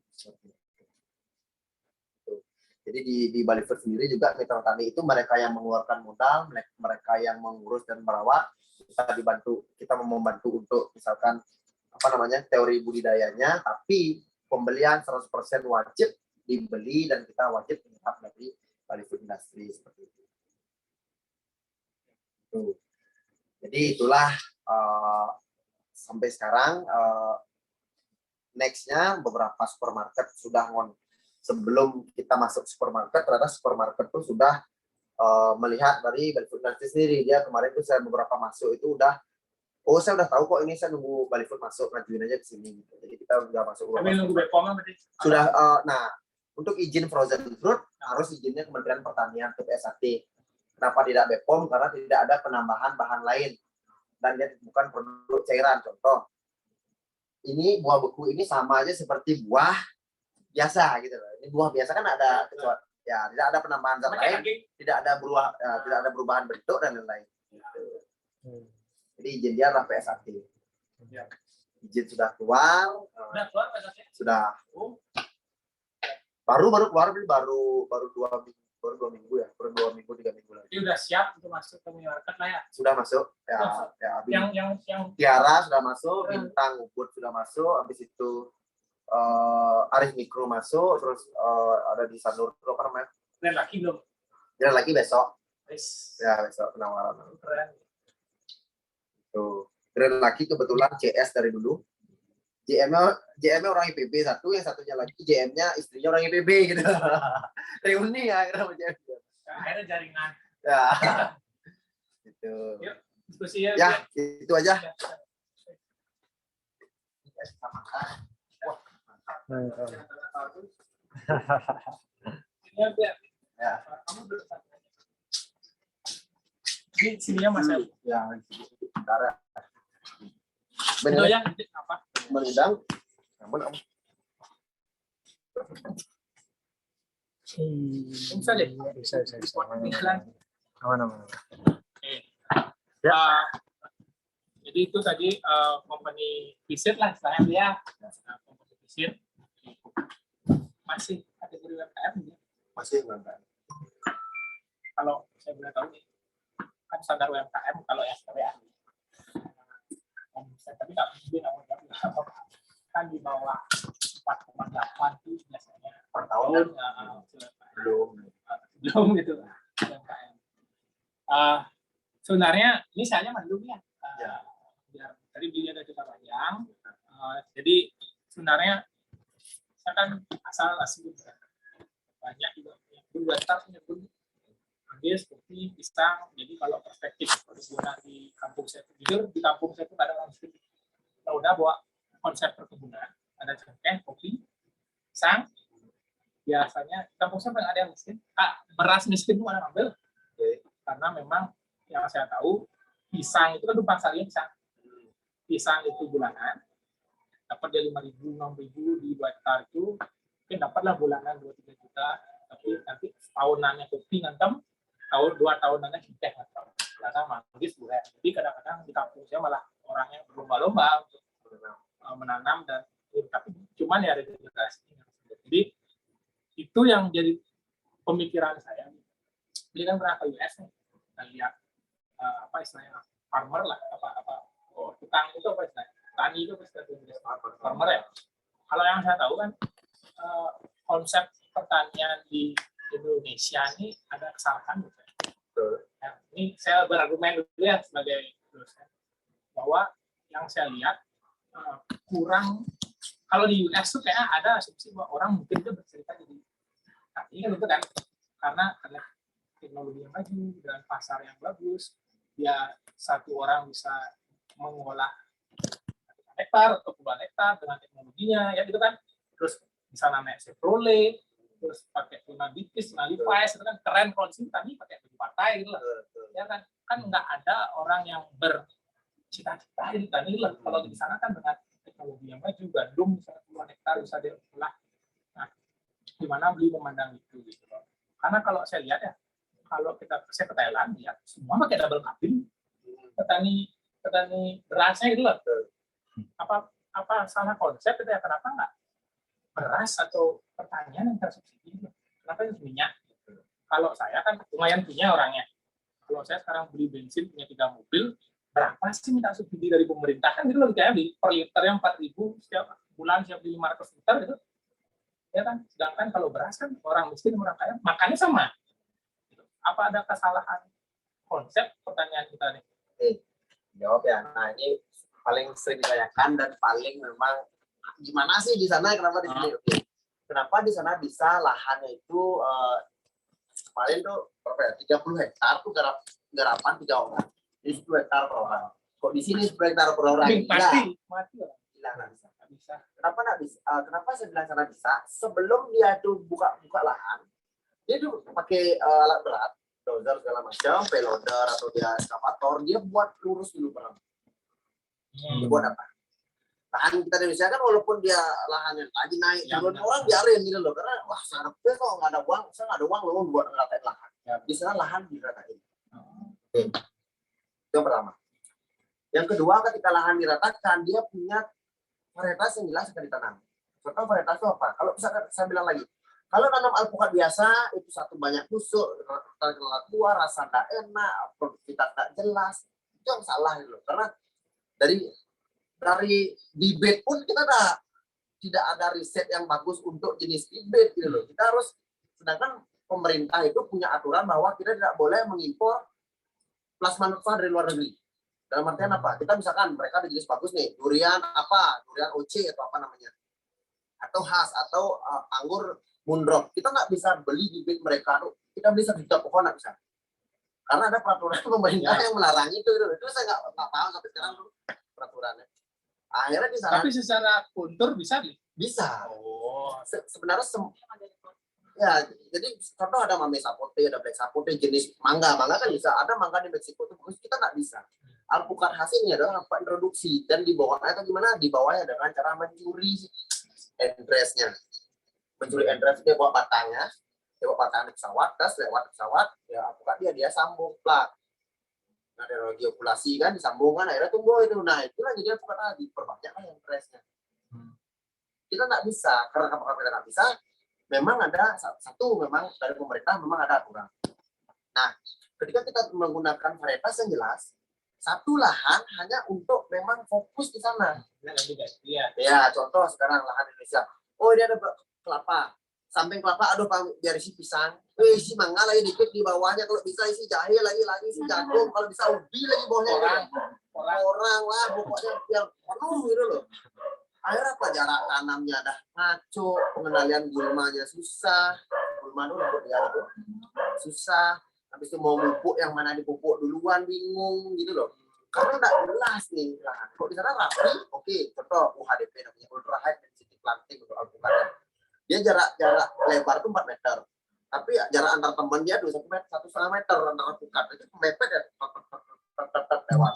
Jadi di Bali Food sendiri juga mitra tani itu mereka yang mengeluarkan modal, mereka yang mengurus dan merawat, kita membantu untuk misalkan teori budidayanya, tapi pembelian 100% wajib dibeli dan kita wajib menyerap dari Bali Food Industry seperti itu. Jadi itulah sampai sekarang nextnya beberapa supermarket sudah sebelum kita masuk supermarket, ternyata supermarket itu sudah melihat dari Bali Food Industry sendiri. Dia kemarin itu saya beberapa masuk itu saya udah tahu kok ini, saya nunggu Bali Food masuk, ngajuin aja ke sini. Jadi kita udah masuk. Tapi nunggu BPOM berarti? Sudah, nah untuk izin frozen fruit harus izinnya Kementerian Pertanian ke PSAT. Kenapa tidak BPOM? Karena tidak ada penambahan bahan lain dan dia bukan produk cairan. Contoh, ini buah beku ini sama aja seperti buah biasa gitu loh. Ini buah biasa kan ada ya tidak ada penambahan zat lain, tidak ada perubahan bentuk dan lain-lain. Jadi izin dia adalah PSAT. Izin sudah keluar. Sudah. Baru keluar, baru 2 minggu ya, baru 2 minggu 3 minggu lagi. Jadi udah siap untuk masuk ke minimarket lah ya? Sudah masuk. Yang Tiara sudah masuk, Bintang Ubud sudah masuk, habis itu Arif Mikro masuk, terus ada di Sanur, apa namanya? Dan lagi belum? Dan lagi besok. Ya besok penawaran. Keren. Tuh. Keren lagi kebetulan CS dari dulu. JM-nya orang IPB satu, yang satunya lagi JM-nya istrinya orang IPB gitu. Reuni ya akhirnya sama JM. Akhirnya jaringan. Ya. Gitu. Yuk, diskusi ya. Ya, itu aja. Ya. Ini sininya masih. Ya, sekarang. Benar ya? Apa? Menendang. Namun Bisa deh. Bisa. Aman. Ya. Jadi itu tadi company visit lah istilahnya ya. Company visit. masih kategori UMKM ya? Masih UMKM. Kalau saya boleh tahu nih, kan standar UMKM kalau SPWA tapi nggak mungkin kan di bawah 4,8 itu biasanya Per tahun belum gitu UMKM. Sebenarnya ini saya maklum ya, biar tadi beliau ada cerita panjang. Jadi sebenarnya saya kan asal asli banyak juga yang dua punya pun habis kopi pisang. Jadi kalau perspektif perkebunan di kampung saya, jujur di kampung saya itu ada orang miskin. Kita udah bawa konsep perkebunan, ada cengkeh, kopi, pisang. Biasanya di kampung saya paling ada yang miskin. Beras miskin itu ada ngambil, karena memang yang saya tahu pisang itu kan tumpang sari pisang. Pisang itu bulanan, dapat dia 5.000, 6.000 di 2 hektar itu, mungkin dapatlah bulanan 2-3 juta. Tapi nanti tahunannya kopi ngantem, 2 tahunannya cengkeh ngantem. Karena manggis buah. Jadi kadang-kadang di kampung saya malah orangnya berlomba-lomba untuk menanam dan tapi cuman ya ada generasi. Jadi itu yang jadi pemikiran saya. Beli kan pernah ke US nih, kita lihat apa istilahnya farmer lah, tukang itu apa istilahnya, tani itu farmer ya. Kalau yang saya tahu kan konsep pertanian di Indonesia ini ada kesalahan gitu. Ya, ini saya berargumen dulu ya sebagai dosen bahwa yang saya lihat kurang. Kalau di US tuh kayak ada asumsi bahwa orang mungkin dia bercerita jadi tani kan itu kan karena teknologi yang maju dan pasar yang bagus, dia satu orang bisa mengolah hektar atau puluhan hektar dengan teknologinya ya gitu kan, terus bisa namanya Chevrolet, terus pakai tuna bipis, tuna Levi's, itu kan keren kalau di sini tadi pakai baju partai gitu lah, ya kan nggak ada orang yang bercita-cita di tani lah. Kalau di sana kan dengan teknologi yang maju, gandum misalnya puluhan hektar bisa diolah, nah gimana beli memandang itu gitu loh. Karena kalau saya lihat ya, kalau saya ke Thailand ya semua pakai double cabin, petani berasnya gitu loh. Apa salah konsep itu ya, kenapa nggak beras atau pertanian yang tersubsidi gitu? Kenapa harus minyak? Kalau saya kan lumayan punya orangnya, kalau saya sekarang beli bensin punya 3 mobil, berapa sih minta subsidi dari pemerintah kan gitu loh, kayak di per liter yang 4.000 setiap bulan, siap beli 500 liter gitu ya kan. Sedangkan kalau beras kan orang miskin orang kaya makannya sama. Apa ada kesalahan konsep pertanyaan kita nih? Jawab ya. Nah ini paling sering ditanyakan dan paling memang gimana sih di sana, kenapa di sini? Oke. Kenapa di sana bisa lahannya itu kemarin tuh berapa ya? 30 hektar tuh garapan 3 orang. Jadi 10 hektar per orang. Kok di sini 10 hektar per orang? Mati lah. Nggak bisa. Kenapa nggak bisa? Kenapa saya bilang sana bisa? Sebelum dia tuh buka lahan, dia tuh pakai alat berat, dozer segala macam, payloader atau dia ekskavator, dia buat lurus dulu barang. Dia buat apa? Lahan kita di Indonesia kan walaupun dia lahannya lagi naik, turun orang biarin gitu loh, karena wah sana kok nggak ada uang, saya nggak ada uang loh buat ngeratain lahan. Di sana lahan diratain. Itu yang pertama. Yang kedua, ketika lahan diratakan, dia punya varietas yang jelas akan ditanam. Contoh varietas itu apa? Kalau misalkan saya bilang lagi, kalau tanam alpukat biasa itu satu banyak tusuk, terkenal tua, rasa tidak enak, produktivitas tidak jelas, itu yang salah gitu. Karena dari bibit pun kita tidak ada riset yang bagus untuk jenis bibit gitu loh. Kita harus, sedangkan pemerintah itu punya aturan bahwa kita tidak boleh mengimpor plasma nutfah dari luar negeri. Dalam artian apa? Kita misalkan mereka ada jenis bagus nih, durian OC atau apa namanya, atau khas atau anggur Mundrok, kita nggak bisa beli bibit mereka, kita beli 1 juta pohon nggak bisa, karena ada peraturan pemerintah yang melarang itu saya nggak tahu sampai sekarang tuh peraturannya. Akhirnya di sana. Tapi secara kontur bisa nih? Bisa. Sebenarnya ya, jadi contoh ada mame sapote, ada black sapote, jenis mangga kan bisa, ada mangga di Meksiko itu bagus, kita nggak bisa. Alpukat hasilnya adalah apa, introduksi, dan di bawahnya atau gimana, di bawahnya dengan cara mencuri address-nya. Mencuri address, dia bawa batangnya di pesawat, tes lewat pesawat, ya alpukat dia sambung plak. Nah, teknologi okulasi kan disambungkan, akhirnya tumbuh itu. Nah, itulah jadi alpukat tadi, perbanyak yang address-nya. Kita nggak bisa, karena kita nggak bisa, memang ada satu memang dari pemerintah memang ada aturan. Nah, ketika kita menggunakan varietas yang jelas, satu lahan hanya untuk memang fokus di sana. Iya. Ya, contoh sekarang lahan Indonesia. Oh, ini ada kelapa. Samping kelapa, aduh Pak, biar isi pisang. Isi mangga lagi dikit di bawahnya. Kalau bisa isi jahe lagi isi jagung. Kalau bisa ubi lagi bawahnya. Orang lah, pokoknya biar penuh gitu loh. Akhirnya apa? Jarak tanamnya dah ngaco, pengendalian gulmanya susah. Gulma dulu buat dia itu susah. Habis itu mau pupuk yang mana dipupuk duluan bingung gitu loh. Karena nggak jelas nih. Nah, kalau di sana rapi, oke. Contoh UHDP namanya Ultra High Density Planting untuk alpukat. Dia jarak lebar tuh 4 meter. Tapi jarak antar teman dia 1,5 meter antar alpukat. Itu mepet ya. Lewat.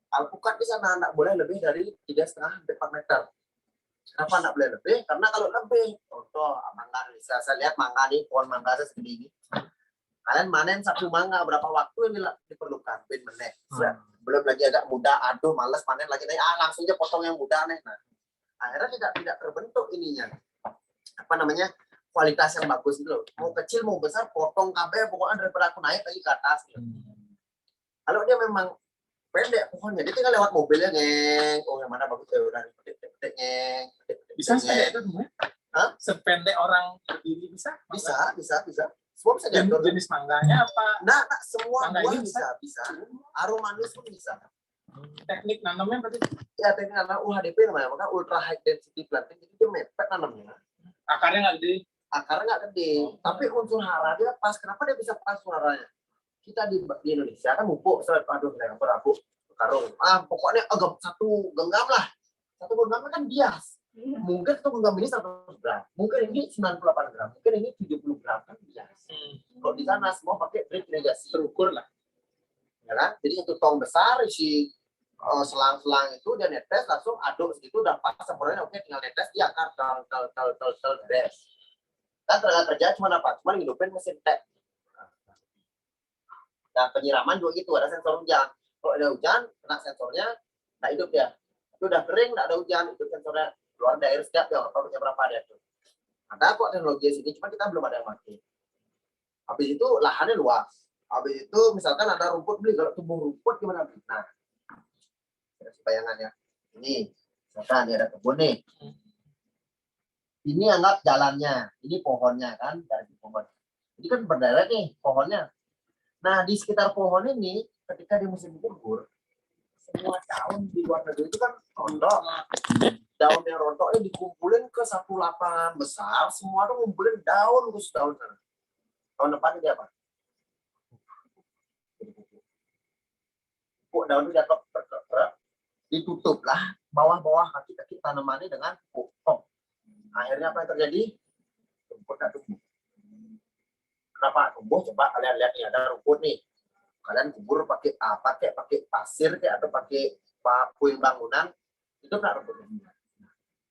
Alpukat di sana nggak boleh lebih dari 3,5-4 meter. Kenapa nggak boleh lebih? Karena kalau lebih, contoh mangga bisa saya lihat mangga nih, pohon mangga saya segini. Kalian manen satu mangga berapa waktu yang diperlukan? Ben menit. Belum lagi agak muda, aduh males panen lagi nih. Langsung aja potong yang muda nih. Nah, akhirnya tidak terbentuk ininya. Apa namanya? Kualitas yang bagus itu loh. Mau kecil mau besar potong kabel pokoknya daripada aku naik lagi ke atas. Gitu. Kalau dia memang pendek pohonnya, dia tinggal lewat mobilnya ngeng. Oh yang mana bagus ya udah petik ngeng. Bisa sependek itu sebenarnya? Hah? Sependek orang berdiri bisa? Bisa. Semua bisa diatur. Jenis mangganya apa? Nah, semua mangga buah ini bisa. Aroma manis pun bisa. Teknik nanamnya berarti? Ya, teknik nanam UHDP namanya, maka Ultra High Density Planting itu dia mepet nanamnya. Akarnya nggak gede? Akarnya nggak gede, tapi unsur hara dia pas. Kenapa dia bisa pas suaranya? Kita di Indonesia kan pupuk, aduh, aku karung. Pokoknya agak satu genggam lah. Satu genggam kan bias. Mungkin satu genggam ini 100 gram, mungkin ini 98 gram, mungkin ini 70 gram kan bias. Kalau di sana semua pakai drip irigasi. Terukur lah. Ya kan? Jadi satu tong besar isi selang-selang itu dia netes langsung aduk segitu udah pas sempurna. Oke, tinggal netes dia akar tel beres. Kan tenaga kerja cuma apa? Cuma ngidupin mesin tap. Nah, penyiraman juga gitu, ada sensor hujan. Kalau ada hujan, kena sensornya, nggak hidup ya. Itu udah kering, nggak ada hujan, itu sensornya keluar dari air setiap ya, produknya berapa ada tuh. Ada kok teknologi sini, cuma kita belum ada yang pakai. Habis itu lahannya luas. Habis itu misalkan ada rumput beli, kalau tumbuh rumput gimana? Nah, bayangannya. Ini, misalkan ini ada kebun nih. Ini anggap jalannya, ini pohonnya kan, dari pohon. Ini kan berderet nih pohonnya. Nah, di sekitar pohon ini, ketika di musim gugur, semua daun di luar negeri itu kan rontok. Daun yang rontok ini dikumpulin ke satu lapangan besar, semua tuh ngumpulin daun khusus daun sana. Tahun depan ini apa? Pupuk daun itu jatuh ditutuplah bawah-bawah kaki-kaki tanamannya dengan pupuk. Akhirnya apa yang terjadi? Rumput tidak tumbuh. Kenapa tumbuh? Coba kalian lihat nih, ada rumput nih. Kalian kubur pakai apa? Pakai pasir kayak atau pakai puing bangunan, itu nggak rumputnya.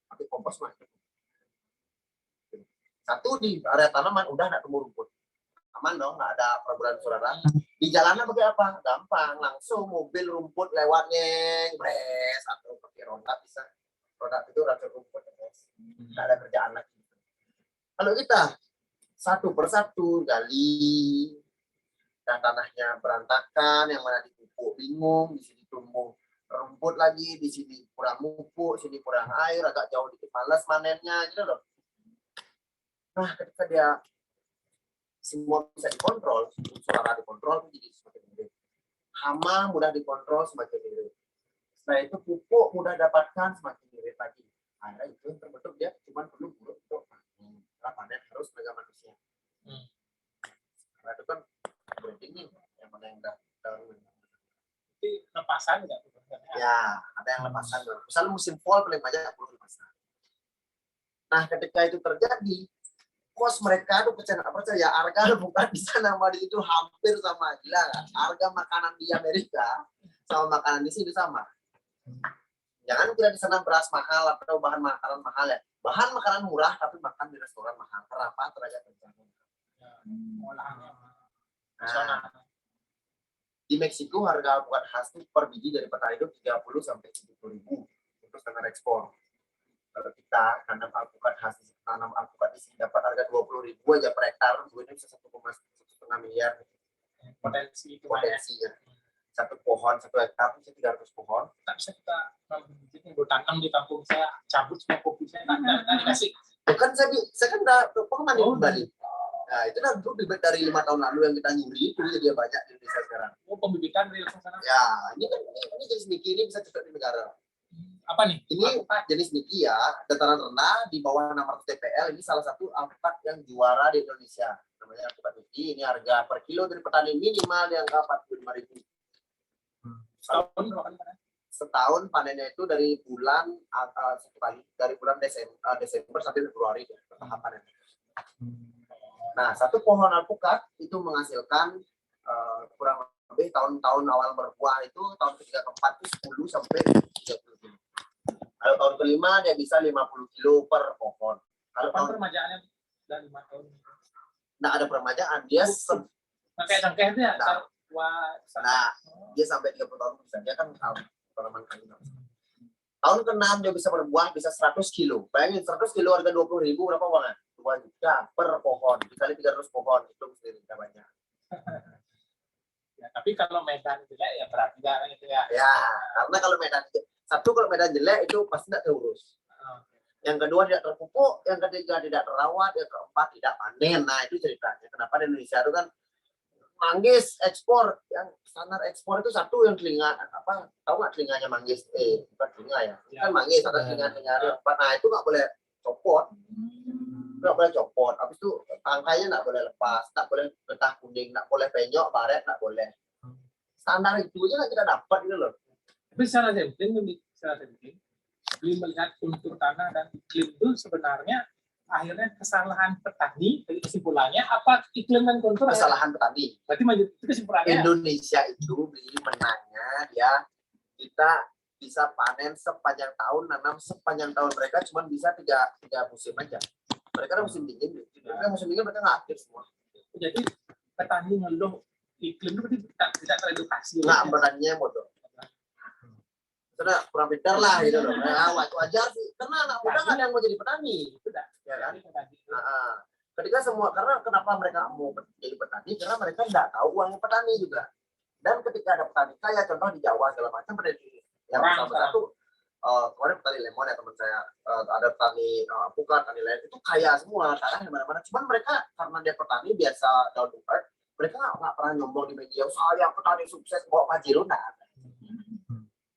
Pakai kompos mah. Satu di area tanaman udah nggak tumbuh rumput. Aman dong, nggak ada perburuan saudara. Di jalanan pakai apa? Gampang, langsung mobil rumput lewatnya, bres atau pakai roda bisa. Roda itu racun rumput, nggak ada kerjaan lagi. Kalau kita satu persatu gali, dan tanahnya berantakan, yang mana dipupuk bingung, di sini tumbuh rumput lagi, di sini kurang pupuk, sini kurang air, agak jauh dikit malas manennya, gitu loh. Nah, ketika dia semua bisa dikontrol, suara dikontrol jadi semakin mirip. Hama mudah dikontrol semakin mirip. Setelah itu pupuk mudah dapatkan semakin mirip lagi. Akhirnya itu yang terbentuk dia cuma perlu buruk untuk panen harus tenaga manusia. Karena itu kan branding nih, yang mana yang udah Jadi lepasan nggak? ya, ada yang lepasan. Misalnya musim fall paling banyak 10 lepasan. Nah, ketika itu terjadi, kos mereka tuh percaya harga bukan di sana sama di situ hampir sama, gila kan? Harga makanan di Amerika sama makanan di sini sama. Jangan kira di sana beras mahal atau bahan makanan mahal ya. Bahan makanan murah tapi makan di restoran mahal. Kenapa? Tenaga kerja. Nah, di Meksiko harga alpukat khas itu per biji dari petani itu 30 sampai 70 ribu untuk standar ekspor. Kalau kita tanam alpukat hasil tanam alpukat di sini dapat harga 20.000 aja per hektar, ini bisa 1,5 miliar Potensi itu banyak. potensinya. Satu pohon 1 hektar bisa 300 pohon. Tak bisa kita tanam di kampung saya, cabut semua kopi saya, nggak dikasih. Bukan saya kan udah pengalaman Oh, kembali. Nah, itu kan dulu bibit dari 5 tahun lalu yang kita nyuri itu jadi banyak di Indonesia sekarang. Oh, pembibitan di sana. Ya, ini kan ini jenis niki ini bisa cepat di negara. Apa nih? Ini jenis niki ya, dataran rendah di bawah 600 TPL. Ini salah satu alpukat yang juara di Indonesia. Namanya alpukat niki. Ini harga per kilo dari petani minimal di angka 45.000. Setahun panennya itu dari bulan satu kali, dari bulan Desember sampai Februari tahapan ini. Nah, satu pohon alpukat itu menghasilkan kurang lebih tahun-tahun awal berbuah itu tahun ketiga keempat itu 10 sampai 30 kilo. Kalau tahun kelima dia bisa 50 kilo per pohon. Kalau tahun permajaannya dan 5 tahun. Nah, ada permajaan dia Cangkeh-cangkeh itu ya. Nah, dia sampai 30 tahun bisa. Dia kan tanaman kayu. Tahun ke-6 dia bisa berbuah bisa 100 kilo. Bayangin 100 kilo harga 20.000 berapa uangnya? 2 juta per pohon. Dikali 300 pohon itu sendiri banyak. Ya, tapi kalau medan jelek ya berarti gitu ya. Ya, karena kalau medan jelek itu pasti tidak terurus. Yang kedua tidak terpupuk, yang ketiga tidak terawat, yang keempat tidak panen. Nah, itu ceritanya. Kenapa di Indonesia itu kan manggis ekspor, yang standar ekspor itu satu yang telinga apa? Tahu nggak telinganya manggis? Bukan telinga ya. Kan manggis ada telinga empat. Nah, itu nggak boleh copot. Nggak boleh copot. Habis itu tangkainya nggak boleh lepas, nggak boleh getah kuning, nggak boleh penyok, baret, nggak boleh. Standar itu aja nggak kita dapat gitu loh. Tapi secara sampling, beli melihat kultur tanah dan iklim itu sebenarnya akhirnya kesalahan petani, dari kesimpulannya apa iklim dan kultur? Kesalahan petani. Berarti itu kesimpulannya. Indonesia itu beli menangnya ya kita bisa panen sepanjang tahun, nanam sepanjang tahun. Mereka cuma bisa tiga musim aja. Mereka ada musim dingin, mereka musim dingin mereka nggak aktif semua. Jadi petani ngeluh iklim itu tidak teredukasi. Nggak, petaninya bodoh. Karena kurang pintar lah gitu loh. Nah, wajar sih. Karena anak muda nggak ada yang mau jadi petani. Ya kan? Nah, ketika semua, karena kenapa mereka mau jadi petani? Karena mereka nggak tahu uangnya petani juga. Dan ketika ada petani kaya, contoh di Jawa segala macam, yang satu kemarin petani lemon ya teman saya, ada petani alpukat, petani lain itu kaya semua, tanah di mana-mana. Cuman mereka karena dia petani biasa down to earth, mereka nggak pernah nyombong di media. Saya petani sukses bawa pajero, nah.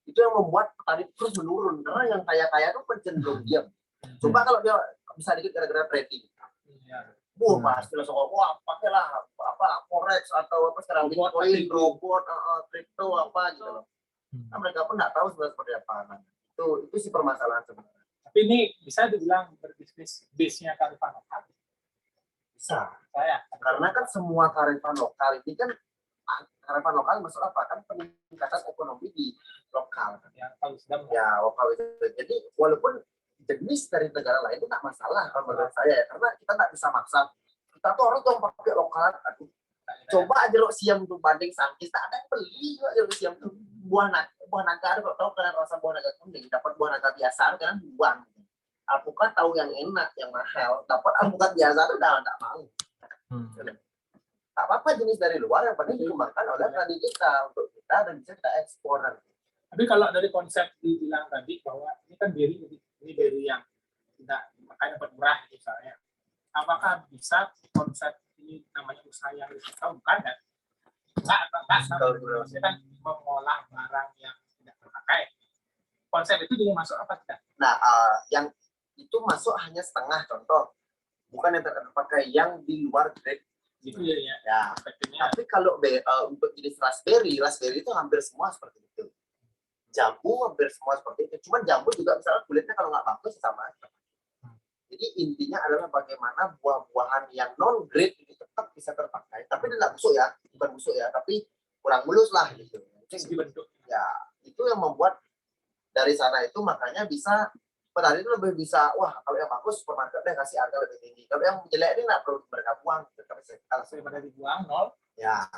Itu yang membuat petani terus menurun karena yang kaya-kaya itu cenderung diam. Coba kalau dia bisa dikit gara-gara trading, pasti langsung wah pakailah apa forex atau apa sekarang bitcoin, robot, kripto apa gitu loh. Nah, mereka pun nggak tahu sebenarnya seperti apa. Nah, itu sih permasalahan sebenarnya. Tapi ini bisa dibilang berbisnis base-nya kearifan lokal. Bisa. Saya. Karena kan semua kearifan lokal ini kan kearifan lokal maksud apa kan peningkatan ekonomi di lokal ya kalau sudah ya lokal itu. Jadi walaupun jenis dari negara lain itu nggak masalah kalau menurut saya ya, karena kita nggak bisa maksa kita tuh orang tuh pakai lokal. Coba aja lo siam tuh banding sangkis tak ada yang beli juga aja lo siam tuh buah naga kalau tahu kalian rasa buah naga kuning dapat buah naga biasa kan buang alpukat tahu yang enak yang mahal dapat alpukat biasa tuh udah nggak mau. Apa jenis dari luar yang penting dikembangkan oleh petani kita untuk kita dan bisa kita ekspor nanti. Tapi kalau dari konsep dibilang tadi bahwa ini kan beri yang tidak makanya dapat murah misalnya, apakah bisa konsep ini namanya usaha yang risiko bukan kan? Enggak kan mengolah barang yang tidak terpakai. Konsep itu juga masuk apa tidak? Nah, yang itu masuk hanya setengah contoh, bukan yang terpakai yang di luar grade. Gitu ya. Tapi kalau untuk jenis raspberry itu hampir semua seperti itu. Jambu hampir semua seperti itu. Cuman jambu juga misalnya kulitnya kalau nggak bagus sama aja. Jadi intinya adalah bagaimana buah-buahan yang non grade itu tetap bisa terpakai. Tapi tidak busuk ya, bukan busuk ya, tapi kurang mulus lah gitu. Dibentuk. Ya, itu yang membuat dari sana itu makanya bisa petani itu lebih bisa, wah kalau yang bagus supermarket deh kasih harga lebih tinggi. Kalau yang jelek ini nggak perlu mereka buang, tapi daripada dibuang nol. Ya,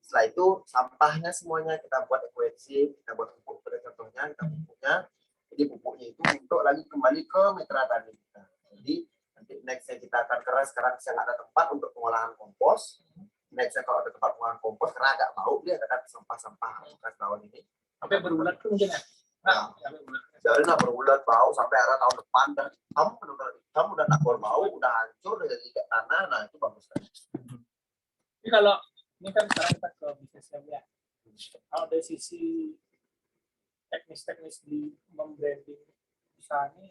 setelah itu sampahnya semuanya kita buat eco-exit, kita buat pupuk pada contohnya, kita pupuknya Jadi pupuknya itu untuk lagi kembali ke mitra tani kita. Jadi nanti nextnya kita akan keras. Sekarang saya nggak ada tempat untuk pengolahan kompos. Nextnya kalau ada tempat pengolahan kompos karena agak bau dia akan sampah-sampah bekas bawah ini. Sampai berulat tuh mungkin ya. Nah, sampai berulat. Jadi nggak berulat bau sampai arah tahun depan dan hitam udah tak bau udah hancur udah jadi kayak tanah. Nah itu bagus kan. Jadi kalau ini kan sekarang kita ke bisnisnya ya. Kalau dari sisi teknis-teknis di membranding usaha ini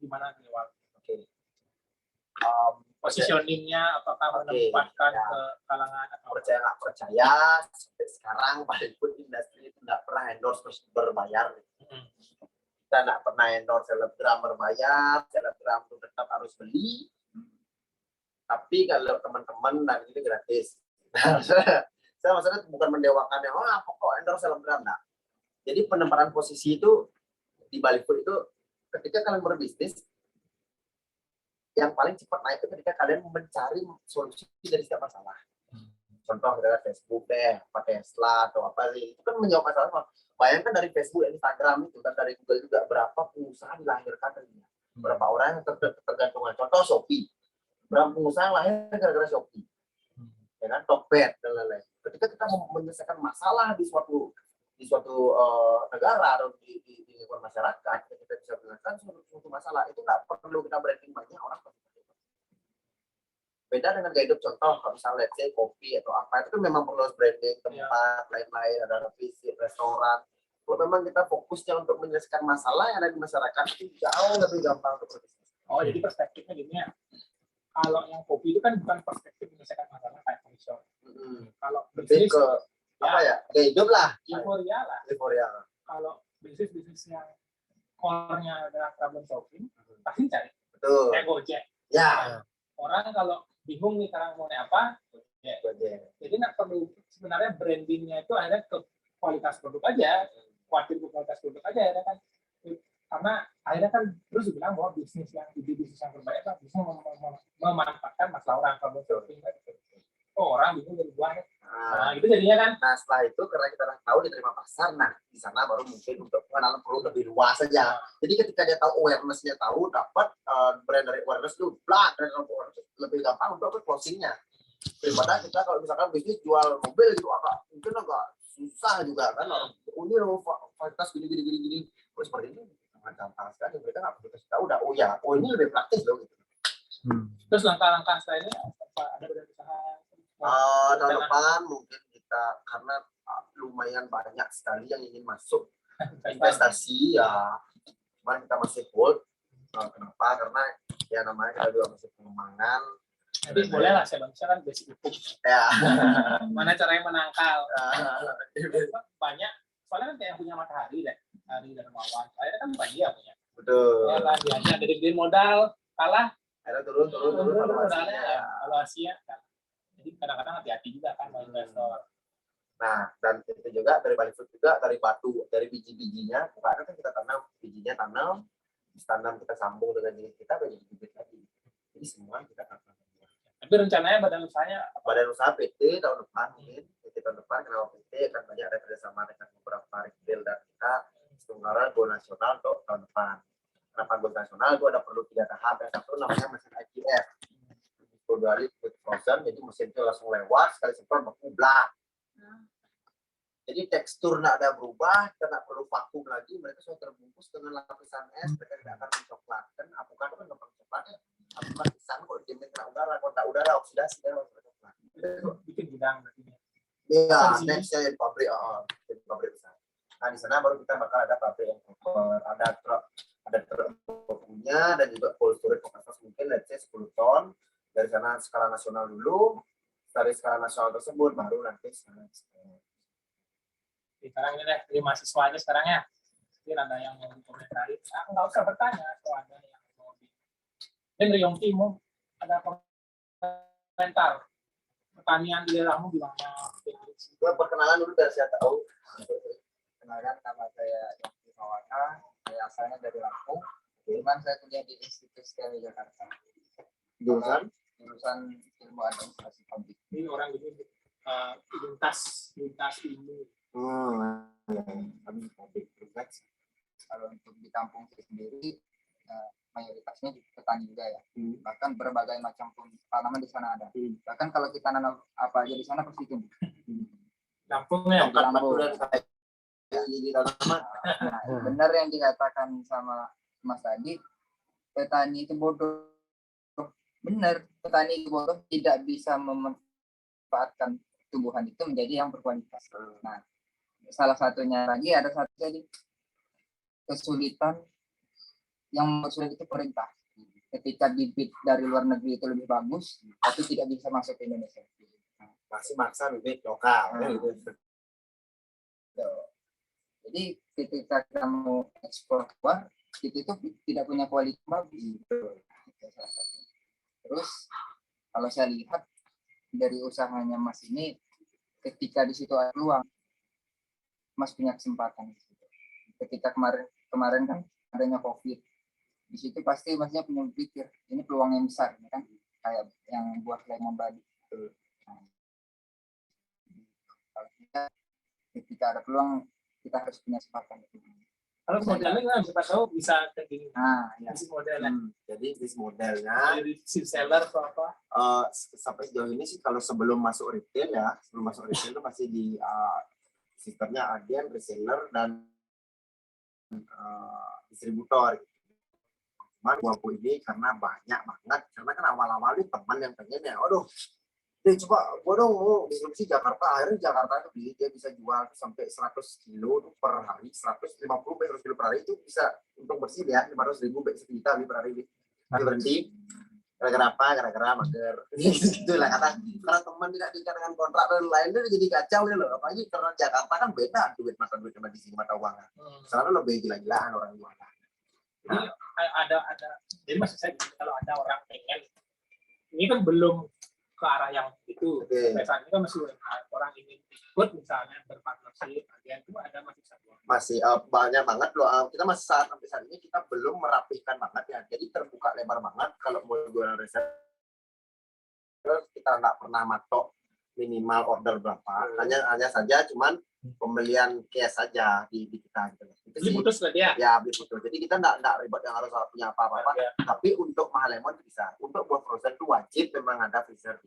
gimana nih Wal? Oke. Positioningnya apakah menempatkan ya. ke kalangan atau Percaya nggak percaya sampai sekarang pun industri itu nggak pernah endorse terus berbayar. Kita nggak pernah endorse selebgram berbayar, selebgram itu tetap harus beli. Tapi kalau teman-teman dan itu gratis. Saya maksudnya bukan mendewakan yang apa kok endorse selebgram nah. Jadi penempatan posisi itu di balik itu ketika kalian berbisnis yang paling cepat naik itu ketika kalian mencari solusi dari setiap masalah. Contoh kita Facebook deh, apa Tesla atau apa sih itu kan menjawab masalah. Bayangkan dari Facebook dan Instagram itu dan dari Google juga berapa pengusaha dilahirkan dari berapa orang yang tergantungan. Contoh Shopee, berapa pengusaha yang lahir gara-gara Shopee, ya kan, Tokped dan lain-lain. Ketika kita menyelesaikan masalah di suatu negara atau di lingkungan masyarakat, kita bisa menyelesaikan suatu masalah itu nggak perlu kita branding banyak orang. Beda dengan gaya hidup contoh kalau misalnya let's say kopi atau apa itu kan memang perlu branding tempat lain-lain ada visit restoran. Kalau memang kita fokusnya untuk menyelesaikan masalah yang ada di masyarakat itu jauh lebih gampang untuk berbisnis. Oh jadi perspektifnya gini ya. Kalau yang kopi itu kan bukan perspektif menyelesaikan masalah kayak coffee. Kalau lebih bisnis ke apa ya gaya hidup lah. Euforia lah. Euforia. Kalau bisnis yang core-nya adalah problem solving, pasti cari. Betul. Kayak Gojek. Ya. Orang kalau bingung nih sekarang mau naik apa, ya. Jadi nggak perlu sebenarnya brandingnya itu hanya ke kualitas produk aja, khawatir ke kualitas produk aja ya kan. Karena akhirnya kan terus bilang bahwa bisnis yang terbaik kan bisa memanfaatkan masalah orang problem solving. Oh, orang bingung dari buahnya. Nah, itu jadinya kan. Nah, setelah itu karena kita udah tahu diterima pasar, nah di sana baru mungkin untuk pengenalan produk lebih luas saja. Jadi ketika dia tahu awareness-nya tahu, dapat brand dari awareness itu, brand awareness lebih gampang untuk closing-nya. Daripada kita kalau misalkan bisnis jual mobil gitu mungkin agak susah juga kan. Ini loh fasilitas gini. Terus seperti ini sangat gampang sekali. Mereka nggak perlu kasih tahu udah. Oh ini lebih praktis loh gitu. Terus langkah-langkah setelahnya apa ada badan usaha? Tahun depan mungkin kita karena lumayan banyak sekali yang ingin masuk investasi ya, cuman kita masih hold. Kenapa? Karena ya namanya kita juga masih pengembangan. Jadi boleh lah saya bantu kan basic hukum. Ya. Mana caranya menangkal? Banyak. Soalnya kan kayak yang punya matahari deh, hari dan awan. Akhirnya kan banyak ya punya. Betul. Ya kan biasanya dari modal kalah. Akhirnya turun modalnya valuasinya. Jadi kadang-kadang hati-hati juga kan mau investor. Nah, dan itu juga dari balik juga dari batu, dari biji-bijinya, bukan kan kita tanam bijinya tanam kita sambung dengan jenis kita jadi bibit lagi. Jadi semua kita tanam. Tapi rencananya badan usaha PT tahun depan mungkin tahun depan kenapa PT akan banyak ada kerjasama dengan beberapa retail dan kita sementara go nasional untuk tahun depan. Kenapa go nasional? Itu ada perlu 3 tahap. Yang satu namanya mesin IGF. Dari frozen, jadi mesin itu langsung lewat sekali semprot beku blak. Jadi tekstur nggak ada berubah, kita nggak perlu vakum lagi, mereka sudah terbungkus dengan lapisan es, mereka tidak akan mencoklatkan. Apukat kan nggak coklatnya, apukat pisang kok dijamin kena udara, kalau tak udara oksidasi kan harus coklat. bikin gudang berarti. Iya, nextnya di pabrik besar. Nah di sana baru kita bakal ada pabrik yang ada truk punya dan juga cold storage kapasitas mungkin let's say 10 ton. Dari sana skala nasional dulu, dari skala nasional tersebut baru nanti skala ekspor. Sekarang ini deh, jadi mahasiswanya sekarang ya. Mungkin ada yang mau dikomentari. Nggak usah bertanya soalnya yang mau di. Dan Riong Timo ada komentar. Pertanian di daerahmu gimana? Perkenalan dulu biar saya tahu. Kenalkan nama saya Yongki Mawana, saya asalnya dari Lampung. Cuman saya kuliah di Institut Stelio Jakarta. Jurusan ilmu administrasi publik. Ini orang ini lintas ilmu. Kami publik progres. Kalau untuk di kampus sendiri mayoritasnya petani juga ya. Bahkan berbagai macam tanaman di sana ada. Bahkan kalau kita nanam apa aja di sana pasti tumbuh. Lampungnya Lampu. Jadi tanaman. Nah, benar yang dikatakan sama Mas tadi, petani itu bodoh. Benar, petani itu bodoh, tidak bisa memanfaatkan tumbuhan itu menjadi yang berkualitas. Nah, salah satunya lagi ada satu jadi kesulitan yang sulit itu perintah. Ketika bibit dari luar negeri itu lebih bagus, tapi tidak bisa masuk ke Indonesia. Masih maksa bibit lokal. Gitu. Jadi ketika kita mau ekspor keluar, itu tidak punya kualitas bagus. Terus kalau saya lihat dari usahanya Mas ini, ketika di situ ada peluang, Mas punya kesempatan. Ketika kemarin kan adanya COVID, di situ pasti Masnya punya pikir ini peluang yang besar, kan? Kayak yang buat lemon tadi. Nah, kalau ketika ada peluang, kita harus punya kesempatan. kalau modelnya nggak siapa tahu bisa kayak gini. Nah, ya. Bisnis modelnya. Jadi bisnis modelnya Dari seller atau apa? sampai sejauh ini sih kalau sebelum masuk retail itu masih di sistemnya agen, reseller dan distributor. Cuman gua ini karena banyak banget, karena kan awal-awal ini teman yang pengen ya, aduh, coba gua dong mau distribusi Jakarta, akhirnya Jakarta itu dia bisa jual sampai 100 kilo per hari, 150 sampai 100 kilo per hari itu bisa untung bersih ya, 500.000 sampai 1 juta per hari. Tapi berhenti, gara-gara apa? Gara-gara mager. Gitu lah kata, karena teman tidak diikat dengan kontrak dan lain itu jadi kacau ya loh. Apalagi karena Jakarta kan beda duit sama di sini mata uang. Selalu lebih gila-gilaan orang jualan. Jadi ada. Jadi maksud saya kalau ada orang pengen, ini kan belum ke arah yang itu. Sampai saat ini kan masih orang ingin ikut misalnya berpartnership, agen itu ada masih satu. Masih banyak banget loh. Kita masih sampai saat ini kita belum merapihkan banget ya. Jadi terbuka lebar banget kalau mau jualan reseller. Kita nggak pernah matok minimal order berapa. Hanya saja cuman pembelian cash saja di kita gitu. Beli putus lah dia. Ya beli putus. Jadi kita nggak ribet yang harus punya apa-apa. Ya. Tapi untuk mahal lemon bisa. Untuk buat frozen itu wajib memang ada freezer.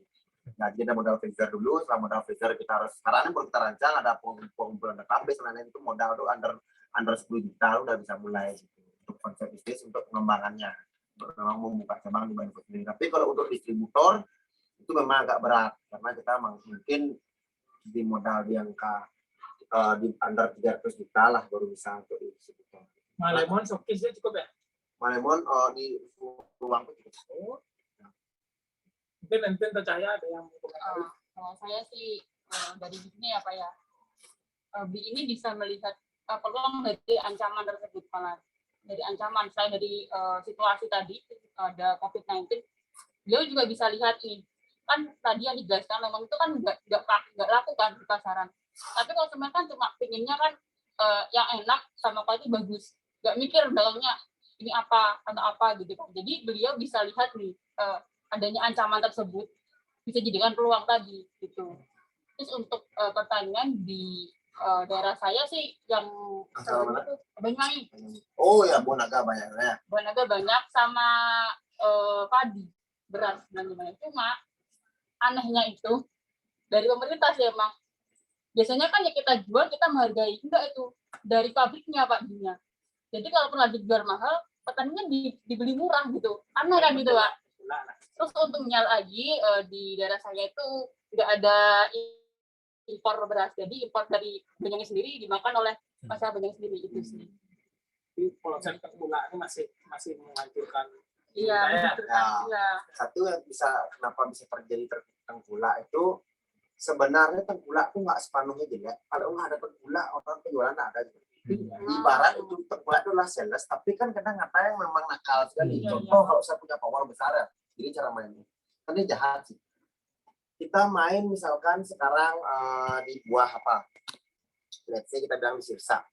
Nah, jadi ada modal freezer dulu. Setelah modal freezer kita harus sekarang ini baru kita rancang ada pengumpulan database. Selain itu modal tuh under 10 juta udah bisa mulai gitu. Untuk konsep bisnis untuk pengembangannya. Memang membuka cabang di Bandung sendiri. Tapi kalau untuk distributor itu memang agak berat karena kita mungkin di modal di angka di under 300 juta lah baru bisa untuk distributor. Malemon showcase dia cukup ya? Malemon di ruang itu cukup. Mungkin nanti tercaya ada yang komentari. Kalau saya sih dari sini apa ya, Bi ini bisa melihat peluang dari ancaman tersebut, malah dari ancaman saya dari situasi tadi ada COVID-19, beliau juga bisa lihat nih kan tadi yang dijelaskan memang itu kan nggak laku kan di pasaran. Tapi kalau sebenarnya kan cuma pinginnya kan yang enak sama kualitas bagus, nggak mikir dalamnya ini apa atau apa gitu kan. Jadi beliau bisa lihat nih adanya ancaman tersebut bisa jadikan peluang tadi gitu. Terus untuk pertanyaan di daerah saya sih yang Banyuwangi. Oh ya, Bonaga banyak ya. Bonaga banyak sama padi beras dan gimana. Cuma anehnya itu dari pemerintah sih emang biasanya kan ya kita jual kita menghargai, enggak itu dari pabriknya Pak Dinya. Jadi kalau pernah dijual mahal petaninya dibeli murah gitu, aneh kan gitu Pak. Terus untungnya lagi di daerah saya itu nggak ada impor beras, jadi impor dari Banyuwangi sendiri dimakan oleh masyarakat Banyuwangi sendiri itu sih. Jadi proses tengkulak ini masih menghancurkan. Iya. Satu yang kenapa bisa terjadi tengkulak itu sebenarnya tengkulak tuh nggak sepenuhnya jelek. Kalau nggak ada tengkulak orang penjualan nggak ada. Ibarat itu tengkulak itu adalah sales, tapi kan kadang-kadang yang memang nakal sekali. Contoh kalau saya punya power besar ya, jadi cara mainnya. Kan dia jahat sih. Kita main misalkan sekarang di buah apa? Let's say kita bilang di sirsa.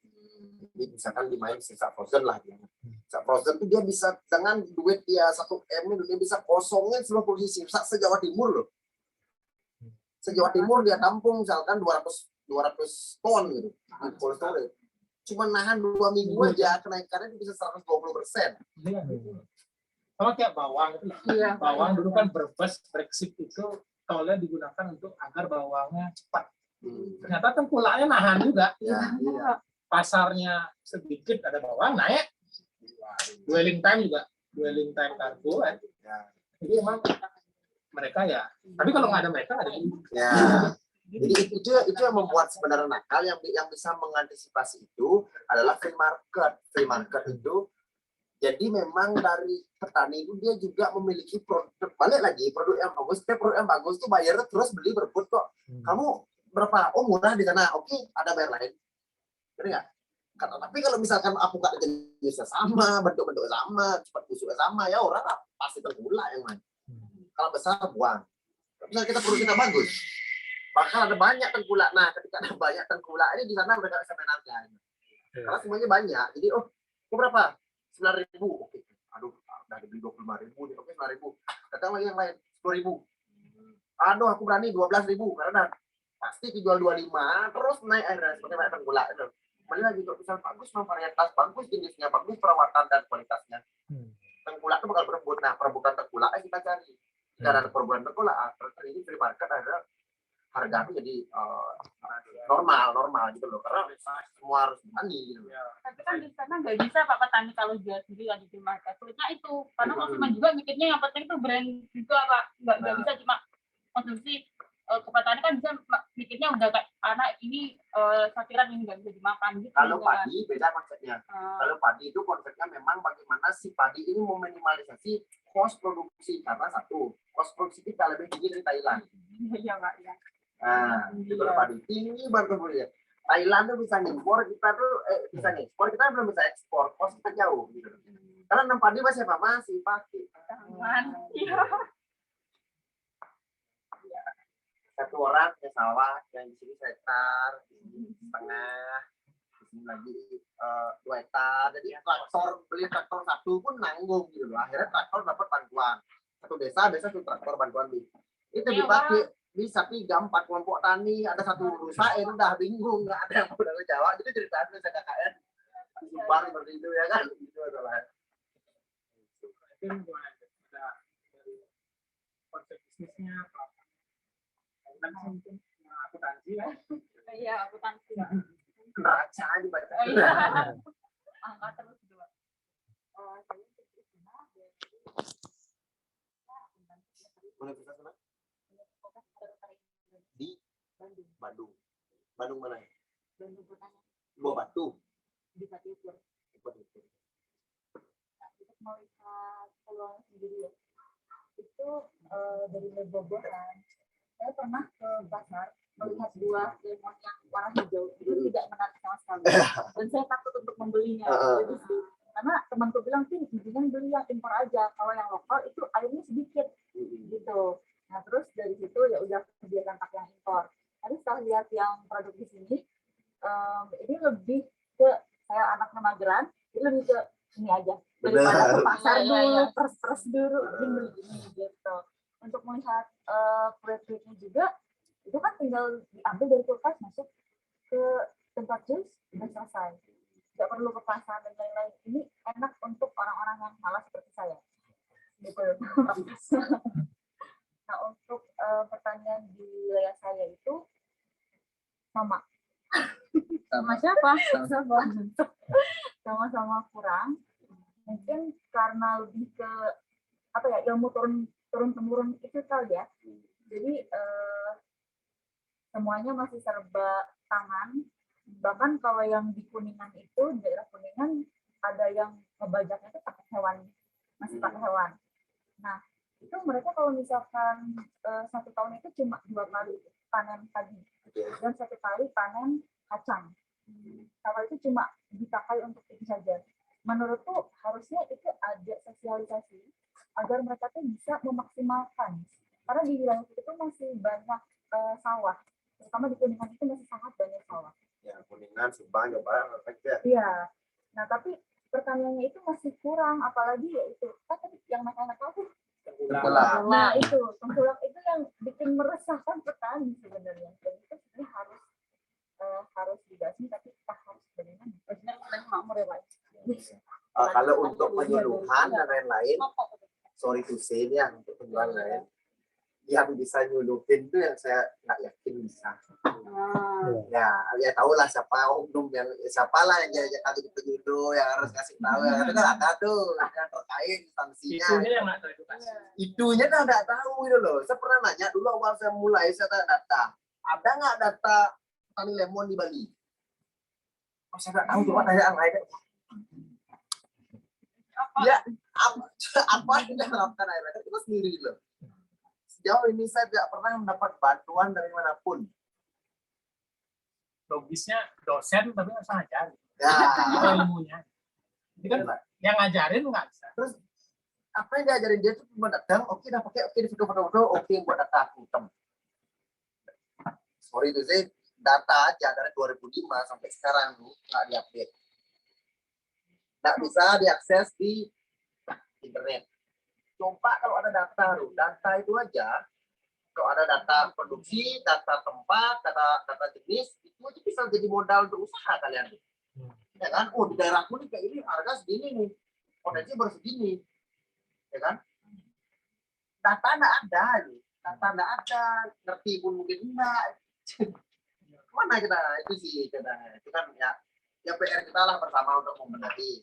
Jadi misalkan dimain sirsa frozen lah dia. Sirsa frozen itu dia bisa dengan duit dia 1 M dia bisa kosongin seluruh produksi sirsa se-Jawa Timur loh. Se-Jawa Timur dia tampung misalkan 200 ton gitu. Di cold storage. cuma nahan 2 minggu aja kenaikannya bisa 120%. Iya, gitu. Sama kayak bawang itu. Iya. Bawang dulu kan Brebes, Brexit itu tolnya digunakan untuk agar bawangnya cepat. Ternyata tengkulaknya nahan juga. Ya, iya. Pasarnya sedikit ada bawang naik. Dwelling time juga, dwelling time kargo kan. Ya. Jadi emang mereka ya. Tapi kalau nggak ada mereka ada ini. Ya. Jadi itu yang membuat sebenarnya nakal yang bisa mengantisipasi itu adalah free market. Free market itu jadi memang dari petani itu dia juga memiliki produk, balik lagi produk yang bagus. Setiap produk yang bagus tuh bayarnya terus beli berebut kok. Kamu berapa? Oh murah di sana. Oke, ada bayar lain. Benar nggak? Tapi kalau misalkan apukat jenisnya sama, bentuk-bentuk sama, cepat busuknya sama, ya orang pasti tergulak yang main. Kalau besar buang. Misalnya kita produk kita bagus, bakal ada banyak tengkulak. Nah, ketika ada banyak tengkulak ini di sana mereka bisa main harga. Karena semuanya banyak. Jadi, oh berapa? 9.000. Oke. Aduh, udah dibeli 25.000 nih. Oke, 9.000. Datang lagi yang lain, 10.000. Aduh, aku berani 12.000 karena pasti dijual 25 terus naik akhirnya seperti banyak tengkulak itu. Kembali lagi kalau misal bagus, varietas bagus, jenisnya bagus, perawatan dan kualitasnya. Tengkulak itu bakal berebut. Nah, perebutan tengkulak kita cari. Cara perebutan tengkulak, ini free market ada harga itu jadi normal gitu loh, karena semua harus berani gitu. Tapi kan di sana nggak bisa Pak petani kalau jual sendiri lagi di market. Sulitnya itu karena konsumen juga mikirnya yang penting itu brand juga Pak. Nggak bisa cuma konsumsi ke petani kan bisa mikirnya udah kayak anak ini sakiran ini nggak bisa dimakan gitu. Kalau kan. padi beda konsepnya. Kalau padi itu konsepnya memang bagaimana si padi ini meminimalisasi cost produksi, karena satu cost produksi kita lebih tinggi dari Thailand. Iya Pak ya. Nah, itu kalau padi tinggi banget ya. Thailand tuh bisa ngimpor, kita tuh bisa ngekspor, kita belum bisa ekspor, cost kita jauh gitu. Karena 6 padi masih apa? Masih pakai. Iya. Satu orang punya sawah yang di sini hektar, di sini setengah, di sini lagi 2 hektar. Jadi beli traktor satu pun nanggung gitu loh. Akhirnya traktor dapat bantuan. Satu desa satu traktor bantuan itu dipakai bisa 3-4 kelompok tani, ada satu rusak, udah bingung, nggak ada yang udah ngejawab. Jadi ceritanya saya KKN Subang seperti itu ya kan, itu adalah. Mungkin ada dari konsep bisnisnya apa? Mungkin akuntansi ya. Iya akuntansi. Neraca dibaca. Iya. Angka terus dua. Universitas mana? Di Bandung. Bandung mana? Bandung Botani. Buah Batu. Di Patiupur. Untuk melihat peluang sendiri ya. Itu dari buah-buahan. Saya pernah ke pasar melihat buah lemon yang warna hijau itu tidak menarik sama sekali. Dan saya takut untuk membelinya. Jadi sih. Karena temanku bilang sih, mendingan beli yang impor aja. Kalau yang lokal itu airnya sedikit gitu. Nah terus dari situ ya udah kebiasaan pakai yang impor. Tapi setelah lihat yang produk di sini, ini lebih ke saya anaknya mageran, ini lebih ke ini aja daripada ke pasar dulu, pers dulu, ini beli ini gitu. Untuk melihat kulit-kulitnya juga, itu kan tinggal diambil dari kulkas masuk ke tempat jus, udah selesai. Tidak perlu ke pasar dan lain-lain. Ini enak untuk orang-orang yang malas seperti saya. Gitu. Nah, untuk pertanian di wilayah saya itu sama siapa? Sama-sama kurang. Mungkin karena lebih ke apa ya, ilmu turun temurun itu kali ya. Jadi semuanya masih serba tangan. Bahkan kalau yang di Kuningan itu, daerah Kuningan ada yang ngebajaknya itu pakai hewan, masih pakai hewan. Nah itu mereka kalau misalkan 1 tahun itu cuma 2 kali panen padi dan 1 kali panen kacang. Kalau itu cuma dipakai untuk itu saja. Menurutku harusnya itu ada sosialisasi agar mereka tuh bisa memaksimalkan. Karena di wilayah itu masih banyak sawah, terutama di Kuningan itu masih sangat banyak sawah. Ya Kuningan, Subang, Jawa Barat, efeknya. Iya. Nah tapi pertaniannya itu masih kurang, apalagi ya itu tadi yang nakal-nakal tuh. Nah itu tengkulak itu yang bikin meresahkan petani sebenarnya. Dan itu sebenarnya harus dibasmi, tapi kita harus bagaimana? bahan dan lain-lain, sorry to say ya untuk penjual lain, yang bisa nyelupin itu yang saya nggak yakin bisa. Ya tahulah siapa oknum yang siapalah yang jadi kali penyuluh yang harus kasih tahu ya itu kan ada tuh yang terkait sanksinya. Itunya yang nggak tahu edukasi. Itunya kan nggak tahu gitu loh. Saya pernah nanya dulu awal saya mulai saya tanya data. Ada nggak data petani lemon di Bali? Oh, saya nggak tahu coba tanya yang lain. Ya apa yang diharapkan akhirnya itu sendiri loh. Sejauh ini saya tidak pernah mendapat bantuan dari manapun. Logisnya dosen tapi nggak usah ngajarin. Ya, Itu ilmunya. Ini kan yang ngajarin nggak bisa. terus apa yang diajarin dia itu cuma datang, oke dah pakai, oke di foto-foto, oke buat data hitam. Sorry itu sih data aja dari 2005 sampai sekarang nggak diupdate, nggak bisa diakses di internet. Coba kalau ada data itu aja, kalau ada data produksi, data tempat, data jenis, itu aja bisa jadi modal untuk usaha kalian. Ya kan? Oh di daerahku nih kayak ini harga segini nih, potensi baru segini, ya kan? Data nggak ada, ngerti pun mungkin enggak. Mana kita itu sih itu kan ya PR kita lah bersama untuk membenahi.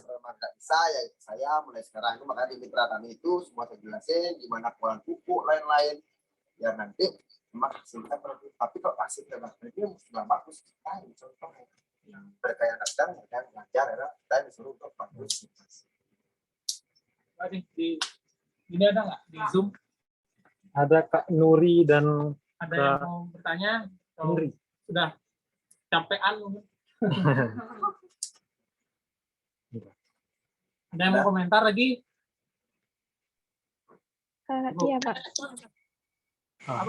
Memang nggak bisa ya saya mulai sekarang itu makanya di mitra tani itu semua saya jelasin gimana pengolahan pupuk lain-lain ya nanti memang hasilnya produktif tapi kok hasilnya sudah bagus kita contoh yang mereka yang datang mereka yang belajar ya kita disuruh untuk bagus. Di ini ada nggak di Zoom? Ada Kak Nuri dan Ada yang mau bertanya? Nuri. Sudah capean mungkin. Ada yang mau komentar lagi? Iya Pak.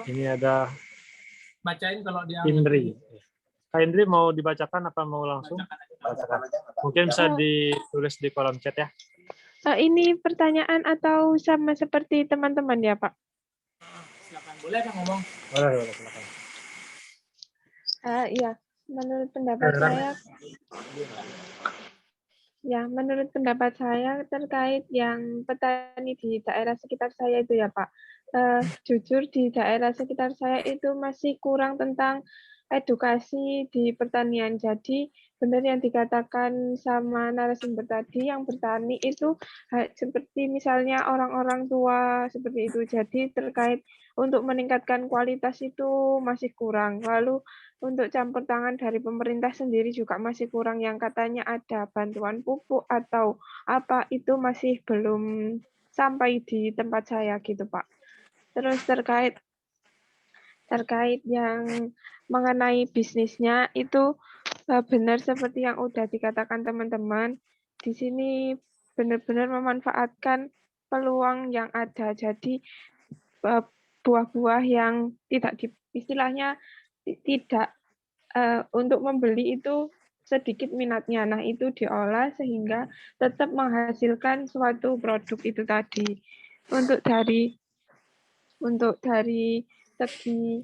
Ini ada Bacain kalau dia Indri. Kak Indri mau dibacakan apa mau langsung? Bacakan aja. Mungkin bisa ditulis di kolom chat ya. Ini pertanyaan atau sama seperti teman-teman ya Pak? Silakan, boleh kan ngomong? Boleh, silakan. Iya, menurut pendapat saya, menurut pendapat saya terkait yang petani di daerah sekitar saya itu ya Pak. Jujur di daerah sekitar saya itu masih kurang tentang edukasi di pertanian. Jadi benar yang dikatakan sama narasumber tadi, yang bertani itu seperti misalnya orang-orang tua seperti itu. Jadi terkait untuk meningkatkan kualitas itu masih kurang. Lalu untuk campur tangan dari pemerintah sendiri juga masih kurang, yang katanya ada bantuan pupuk atau apa itu masih belum sampai di tempat saya gitu Pak. Terus terkait yang mengenai bisnisnya itu benar seperti yang udah dikatakan teman-teman. Di sini benar-benar memanfaatkan peluang yang ada. Jadi buah-buah yang istilahnya tidak untuk membeli itu sedikit minatnya. Nah, itu diolah sehingga tetap menghasilkan suatu produk itu tadi. Untuk dari segi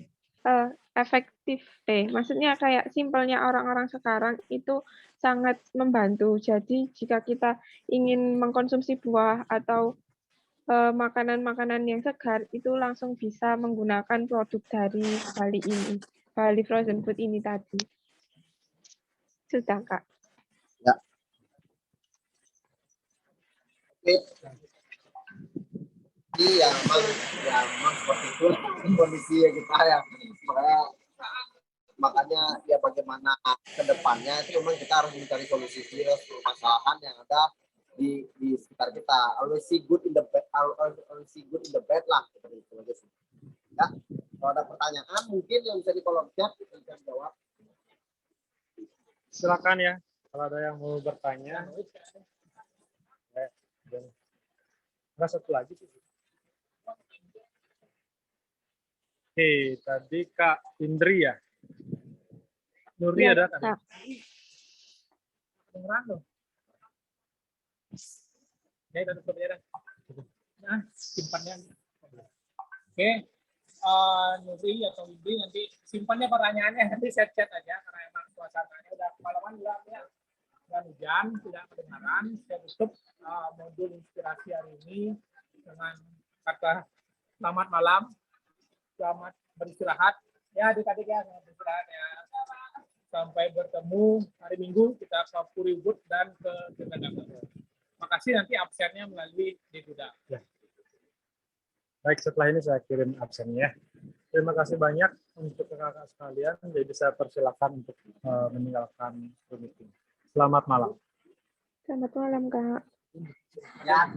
efektif maksudnya kayak simpelnya orang-orang sekarang itu sangat membantu. Jadi jika kita ingin mengkonsumsi buah atau makanan-makanan yang segar itu langsung bisa menggunakan produk dari Bali Frozen Food ini tadi. Sudah Kak. Ya. Oke. Iya, memang seperti itu kondisi kita ya. Makanya ya bagaimana ke depannya itu memang kita harus mencari solusi permasalahan yang ada di sekitar kita. Always see good in the bad lah seperti itu aja sih. Ya, kalau ada pertanyaan mungkin yang bisa di kolom chat kita bisa jawab. Silakan ya kalau ada yang mau bertanya. Ada satu lagi sih. Oke, tadi Kak Indri ya. Nuri Ya, ada kan? Kak. Beneran loh. Ya, itu tutupnya dah. Nah, simpannya. Oke. Nuri atau Indri nanti simpannya pertanyaannya nanti chat aja karena emang suasananya udah kemalaman juga ya. dan hujan tidak kedengaran, saya tutup modul inspirasi hari ini dengan kata selamat malam, selamat beristirahat. Ya adik-adik ya, selamat beristirahat ya. Sampai bertemu hari Minggu kita ke Puribut dan ke Jakarta. Makasih, nanti absennya melalui Diduda. Ya. Baik, setelah ini saya kirim absennya. Terima kasih banyak untuk kakak sekalian. Jadi saya persilakan untuk meninggalkan meeting. Selamat malam. Selamat malam, Kak. Ya.